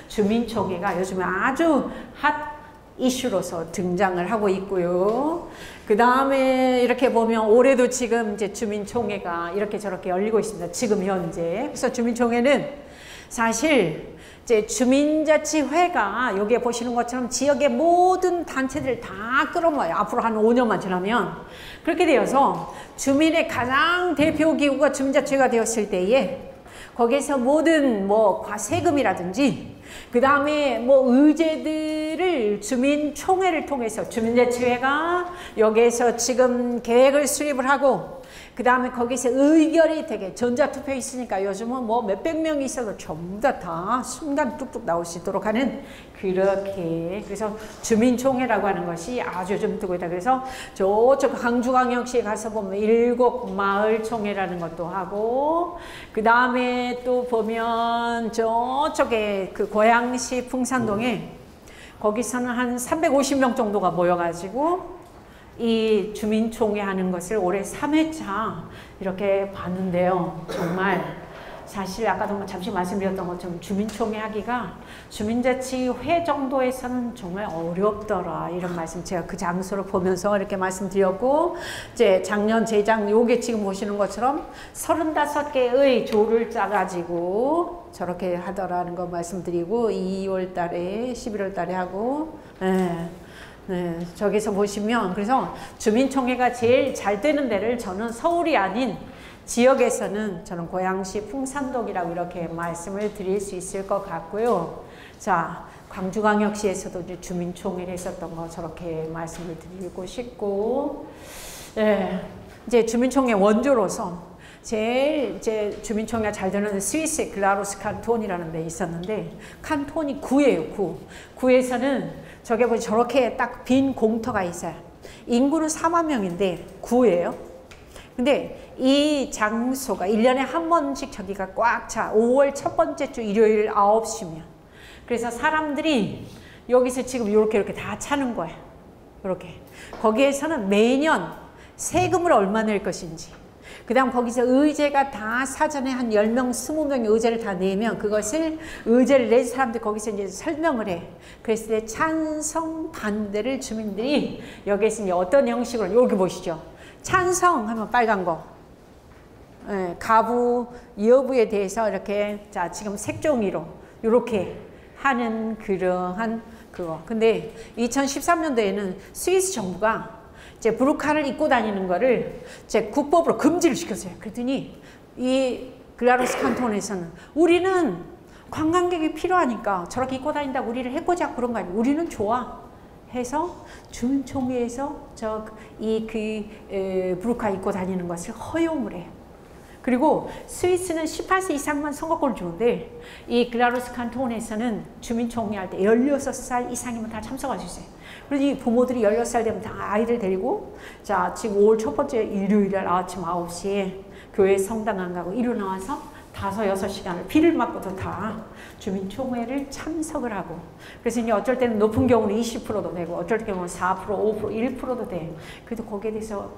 주민총회가 요즘에 아주 핫 이슈로서 등장을 하고 있고요. 그 다음에 이렇게 보면 올해도 지금 이제 주민총회가 이렇게 저렇게 열리고 있습니다. 지금 현재. 그래서 주민총회는 사실 이제 주민자치회가 여기에 보시는 것처럼 지역의 모든 단체들을 다 끌어모아요. 앞으로 한 5년만 지나면 그렇게 되어서 주민의 가장 대표 기구가 주민자치회가 되었을 때에 거기에서 모든 뭐 세금이라든지 그 다음에 뭐 의제들을 주민총회를 통해서 주민자치회가 여기에서 지금 계획을 수립을 하고 그 다음에 거기서 의결이 되게 전자투표 있으니까 요즘은 뭐 몇백 명이 있어도 전부 다 순간 뚝뚝 나올 수 있도록 하는 그렇게 그래서 주민총회라고 하는 것이 아주 좀 뜨고 있다. 그래서 저쪽 광주광역시에 가서 보면 7마을총회라는 것도 하고 그 다음에 또 보면 저쪽에 그 고양시 풍산동에 거기서는 한 350명 정도가 모여가지고 이 주민총회 하는 것을 올해 3회차 이렇게 봤는데요. 정말 사실 아까도 잠시 말씀드렸던 것처럼 주민총회 하기가 주민자치회 정도에서는 정말 어렵더라 이런 말씀 제가 그 장소를 보면서 이렇게 말씀드렸고 이제 작년 재작 요게 지금 보시는 것처럼 35개의 조를 짜가지고 저렇게 하더라는 거 말씀드리고 2월 달에 11월 달에 하고 네, 저기서 보시면 그래서 주민총회가 제일 잘 되는 데를 저는 서울이 아닌 지역에서는 저는 고양시 풍산동이라고 이렇게 말씀을 드릴 수 있을 것 같고요. 자, 광주광역시에서도 이제 주민총회를 했었던 거 저렇게 말씀을 드리고 싶고, 네, 이제 주민총회 원조로서 제일 제 주민총회가 잘 되는 스위스의 글라루스 칸톤이라는 데 있었는데 칸톤이 구예요. 구에서는 저게 보니 저렇게 딱 빈 공터가 있어요. 인구는 4만 명인데 구예요. 근데 이 장소가 1년에 한 번씩 저기가 꽉 차. 5월 첫 번째 주 일요일 9시면. 그래서 사람들이 여기서 지금 이렇게 다 차는 거예요. 이렇게. 거기에서는 매년 세금을 얼마 낼 것인지, 그 다음 거기서 의제가 다 사전에 한 10명, 20명의 의제를 다 내면 그것을 의제를 낸 사람들 거기서 이제 설명을 해. 그랬을 때 찬성, 반대를 주민들이 여기에서 이제 어떤 형식으로, 여기 보시죠. 찬성 하면 빨간 거. 예, 가부, 여부에 대해서 이렇게, 자, 지금 색종이로 이렇게 하는 그러한 그거. 근데 2013년도에는 스위스 정부가 이제 부르카를 입고 다니는 거를 이제 국법으로 금지를 시켰어요. 그랬더니 이 글라루스 칸톤에서는 우리는 관광객이 필요하니까 저렇게 입고 다닌다고 우리를 해코지하고 그런 거 아니에요. 우리는 좋아. 해서 주민총회에서 부르카 입고 다니는 것을 허용을 해요. 그리고 스위스는 18세 이상만 선거권을 주는데 이 글라루스 칸톤에서는 주민총회 할 때 16살 이상이면 다 참석할 수 있어요. 그래서 이 부모들이 16살 되면 다 아이들 데리고, 자, 지금 5월 첫 번째 일요일에 아침 9시에 교회 성당 안 가고 이리로 나와서 5-6시간을 비를 맞고도 다 주민총회를 참석을 하고, 그래서 이제 어쩔 때는 높은 경우는 20%도 되고 어쩔 경우는 4%, 5%, 1%도 돼. 그래도 거기에 대해서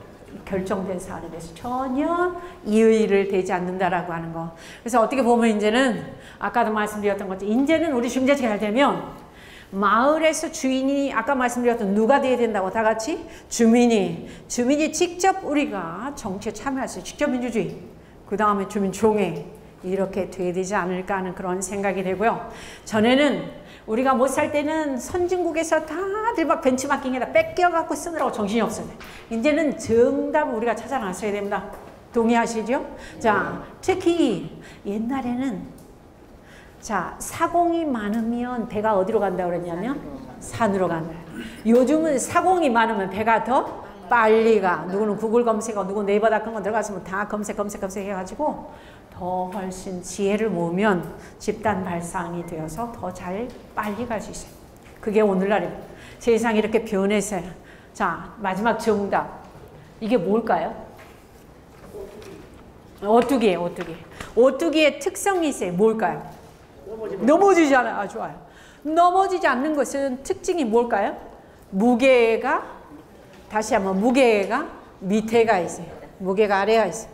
결정된 사안에 대해서 전혀 이의를 대지 않는다라고 하는 거. 그래서 어떻게 보면 이제는 아까도 말씀드렸던 것처럼 이제는 우리 주민자치가 잘 되면 마을에서 주인이 아까 말씀드렸던 누가 돼야 된다고 다 같이 주민이 직접 우리가 정치에 참여할 수 있어요. 직접 민주주의, 그 다음에 주민총회 이렇게 돼야 되지 않을까 하는 그런 생각이 되고요. 전에는 우리가 못 살 때는 선진국에서 다들 막 벤치마킹에다 뺏겨갖고 쓰느라고 정신이 없어요. 이제는 정답을 우리가 찾아 나서야 됩니다. 동의하시죠? 자, 특히 옛날에는 자, 사공이 많으면 배가 어디로 간다고 그랬냐면 산으로 간다. 요즘은 사공이 많으면 배가 더 빨리 가. 누구는 구글 검색하고 누구는 네이버 닷컴 들어가서 다 검색 해가지고 더 훨씬 지혜를 모으면 집단 발상이 되어서 더 잘 빨리 갈 수 있어요. 그게 오늘날입니다. 세상이 이렇게 변해서요. 자, 마지막 정답. 이게 뭘까요? 오뚜기예요, 오뚜기. 오뚜기의 특성이 있어요. 뭘까요? 넘어지지 않아요. 아, 좋아요. 넘어지지 않는 것은 특징이 뭘까요? 무게가, 다시 한번 무게가 밑에가 있어요. 무게가 아래가 있어요.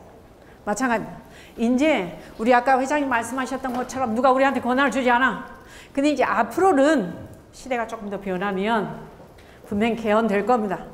마찬가지입니다. 이제 우리 아까 회장님 말씀하셨던 것처럼 누가 우리한테 권한을 주지 않아. 근데 이제 앞으로는 시대가 조금 더 변하면 분명 개헌될 겁니다.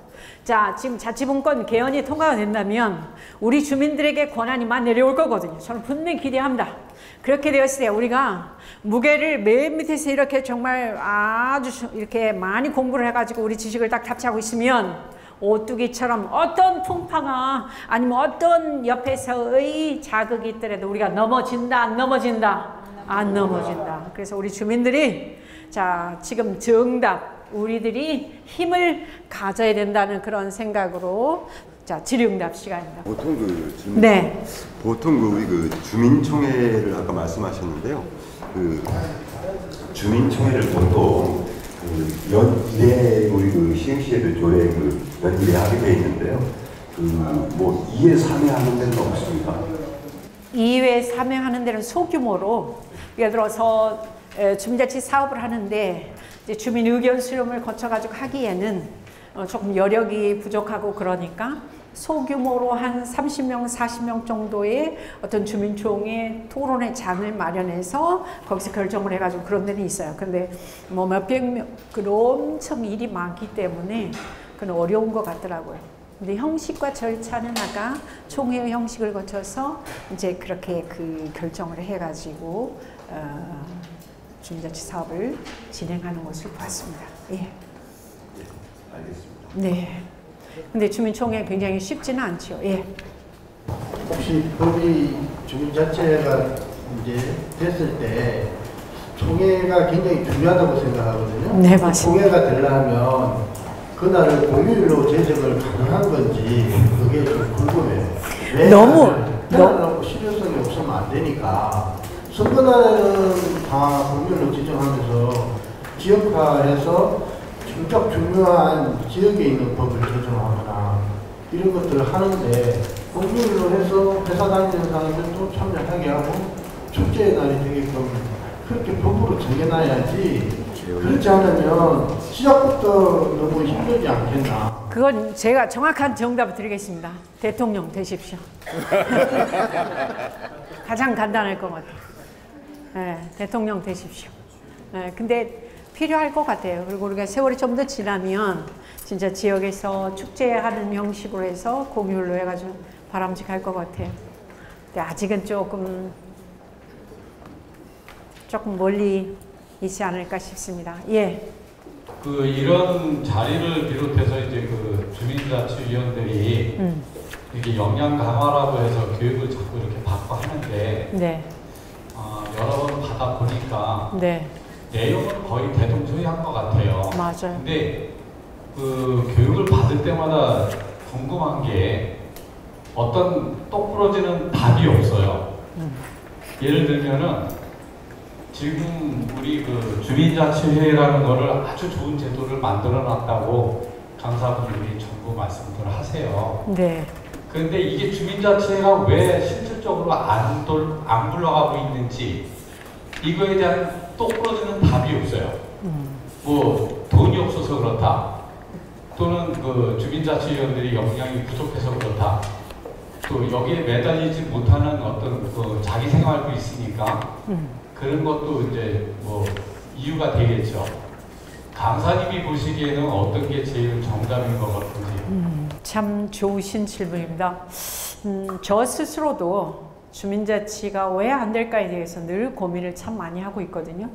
자, 지금 자치분권 개헌이 통과가 된다면 우리 주민들에게 권한이 막 내려올 거거든요. 저는 분명히 기대합니다. 그렇게 되었을 때 우리가 무게를 맨 밑에서 이렇게 정말 아주 이렇게 많이 공부를 해가지고 우리 지식을 딱 탑재하고 있으면 오뚜기처럼 어떤 풍파가 아니면 어떤 옆에서의 자극이 있더라도 우리가 넘어진다, 안 넘어진다? 안 넘어진다. 그래서 우리 주민들이 자, 지금 정답, 우리들이 힘을 가져야 된다는 그런 생각으로 자, 질의응답 시간입니다. 보통 우리 주민총회를 아까 말씀하셨는데요. 주민총회를 보통 연례 우리 시행시에도 조례 연례 하게 돼 있는데요. 2회 3회 하는 데는 없습니다. 2회 3회 하는 데는 소규모로, 예를 들어서 주민자치 사업을 하는데 이제 주민 의견 수렴을 거쳐가지고 하기에는 조금 여력이 부족하고 그러니까 소규모로 한 30명, 40명 정도의 어떤 주민총회 토론회 장을 마련해서 거기서 결정을 해가지고 그런 데는 있어요. 근데 뭐 몇백 명, 엄청 일이 많기 때문에 그건 어려운 것 같더라고요. 근데 형식과 절차는 아까 총회 형식을 거쳐서 이제 그렇게 결정을 해가지고 주민자치 사업을 진행하는 것을 봤습니다. 예. 네, 알겠습니다. 네. 근데 주민총회 굉장히 쉽지는 않죠. 예. 혹시 법이 주민자치가 이제 됐을 때 총회가 굉장히 중요하다고 생각하거든요. 네, 맞습니다. 총회가 되려면 그날을 공휴일로 제정을 가능한 건지 그게 좀 궁금해요. 해라라고 실효성이 없으면 안 되니까 선거날에는 다 공휴일로 지정하면서 지역화해서 정작 중요한 지역에 있는 법을 제정하거나 이런 것들을 하는데 공휴일로 해서 회사 다니는 사람들도 참여하게 하고 축제의 날이 되게끔 그렇게 법으로 정해놔야지. 그렇지 않으면 시작부터 너무 힘들지 않겠나. 그건 제가 정확한 정답을 드리겠습니다. 대통령 되십시오. 가장 간단할 것 같아요. 네, 대통령 되십시오. 네, 근데 필요할 것 같아요. 그리고 우리가 세월이 좀 더 지나면 진짜 지역에서 축제하는 형식으로 해서 공휴일로 해가지고 바람직할 것 같아요. 근데 아직은 조금 멀리 있지 않을까 싶습니다. 예. 이런 자리를 비롯해서 이제 그 주민자치위원들이 이게 역량 강화라고 해서 교육을 자꾸 이렇게 받고 하는데 네. 여러 번 받아 보니까 네. 내용은 거의 대동소이한 것 같아요. 맞아요. 근데 그 교육을 받을 때마다 궁금한 게 어떤 똑부러지는 답이 없어요. 예를 들면은 지금 우리 그 주민자치회라는 거를 아주 좋은 제도를 만들어 놨다고 강사분들이 전부 말씀들 하세요. 네. 그런데 이게 주민자치회가 왜 실질적으로 안 굴러가고 있는지 이거에 대한 똑부러지는 답이 없어요. 뭐 돈이 없어서 그렇다. 또는 그 주민자치위원들이 역량이 부족해서 그렇다. 또 여기에 매달리지 못하는 어떤 그 자기 생활도 있으니까 그런 것도 이제 뭐 이유가 되겠죠. 강사님이 보시기에는 어떤 게 제일 정답인 것 같은지. 참 좋으신 질문입니다. 저 스스로도 주민자치가 왜 안 될까에 대해서 늘 고민을 참 많이 하고 있거든요.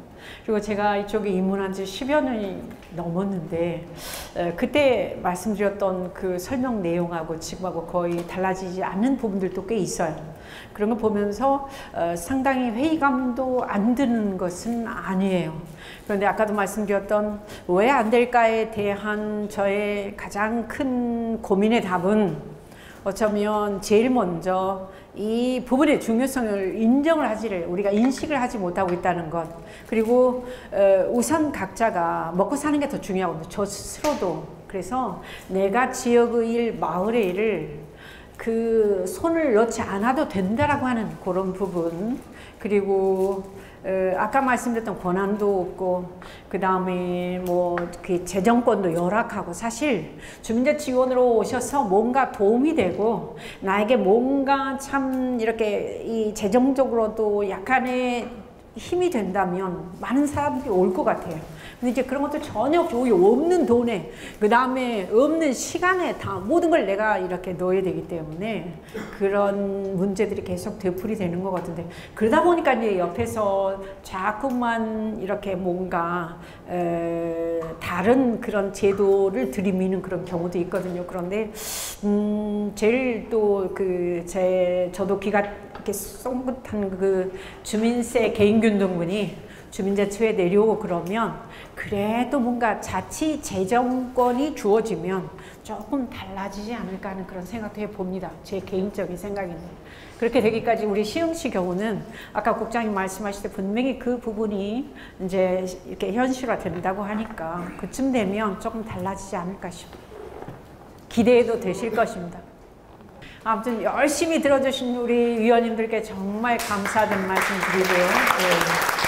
그리고 제가 이쪽에 입문한 지 10여 년이 넘었는데 그때 말씀드렸던 그 설명 내용하고 지금하고 거의 달라지지 않는 부분들도 꽤 있어요. 그런 걸 보면서 상당히 회의감도 안 드는 것은 아니에요. 그런데 아까도 말씀드렸던 왜 안 될까에 대한 저의 가장 큰 고민의 답은 어쩌면 제일 먼저 이 부분의 중요성을 우리가 인식을 하지 못하고 있다는 것. 그리고 우선 각자가 먹고 사는 게 더 중요하거든요. 저 스스로도. 그래서 내가 지역의 일, 마을의 일을 그 손을 넣지 않아도 된다라고 하는 그런 부분. 그리고 아까 말씀드렸던 권한도 없고 그 다음에 뭐 그 재정권도 열악하고 사실 주민자치위원으로 오셔서 뭔가 도움이 되고 나에게 뭔가 참 이렇게 이 재정적으로도 약간의 힘이 된다면 많은 사람들이 올 것 같아요. 근데 이제 그런 것도 전혀 없는 돈에 그 다음에 없는 시간에 다 모든 걸 내가 이렇게 넣어야 되기 때문에 그런 문제들이 계속 되풀이 되는 것 같은데 그러다 보니까 이제 옆에서 자꾸만 이렇게 뭔가 다른 그런 제도를 들이미는 그런 경우도 있거든요. 그런데 제일 또 저도 귀가 이렇게 쫑긋한 그 주민세 개인균등분이 주민자치회에 내려오고 그러면 그래도 뭔가 자치 재정권이 주어지면 조금 달라지지 않을까 하는 그런 생각도 해봅니다. 제 개인적인 생각인데 그렇게 되기까지 우리 시흥시 경우는 아까 국장님 말씀하실 때 분명히 그 부분이 이제 이렇게 현실화 된다고 하니까 그쯤 되면 조금 달라지지 않을까 싶어요. 기대해도 되실 것입니다. 아무튼 열심히 들어주신 우리 위원님들께 정말 감사하다는 말씀 드리고요. 네.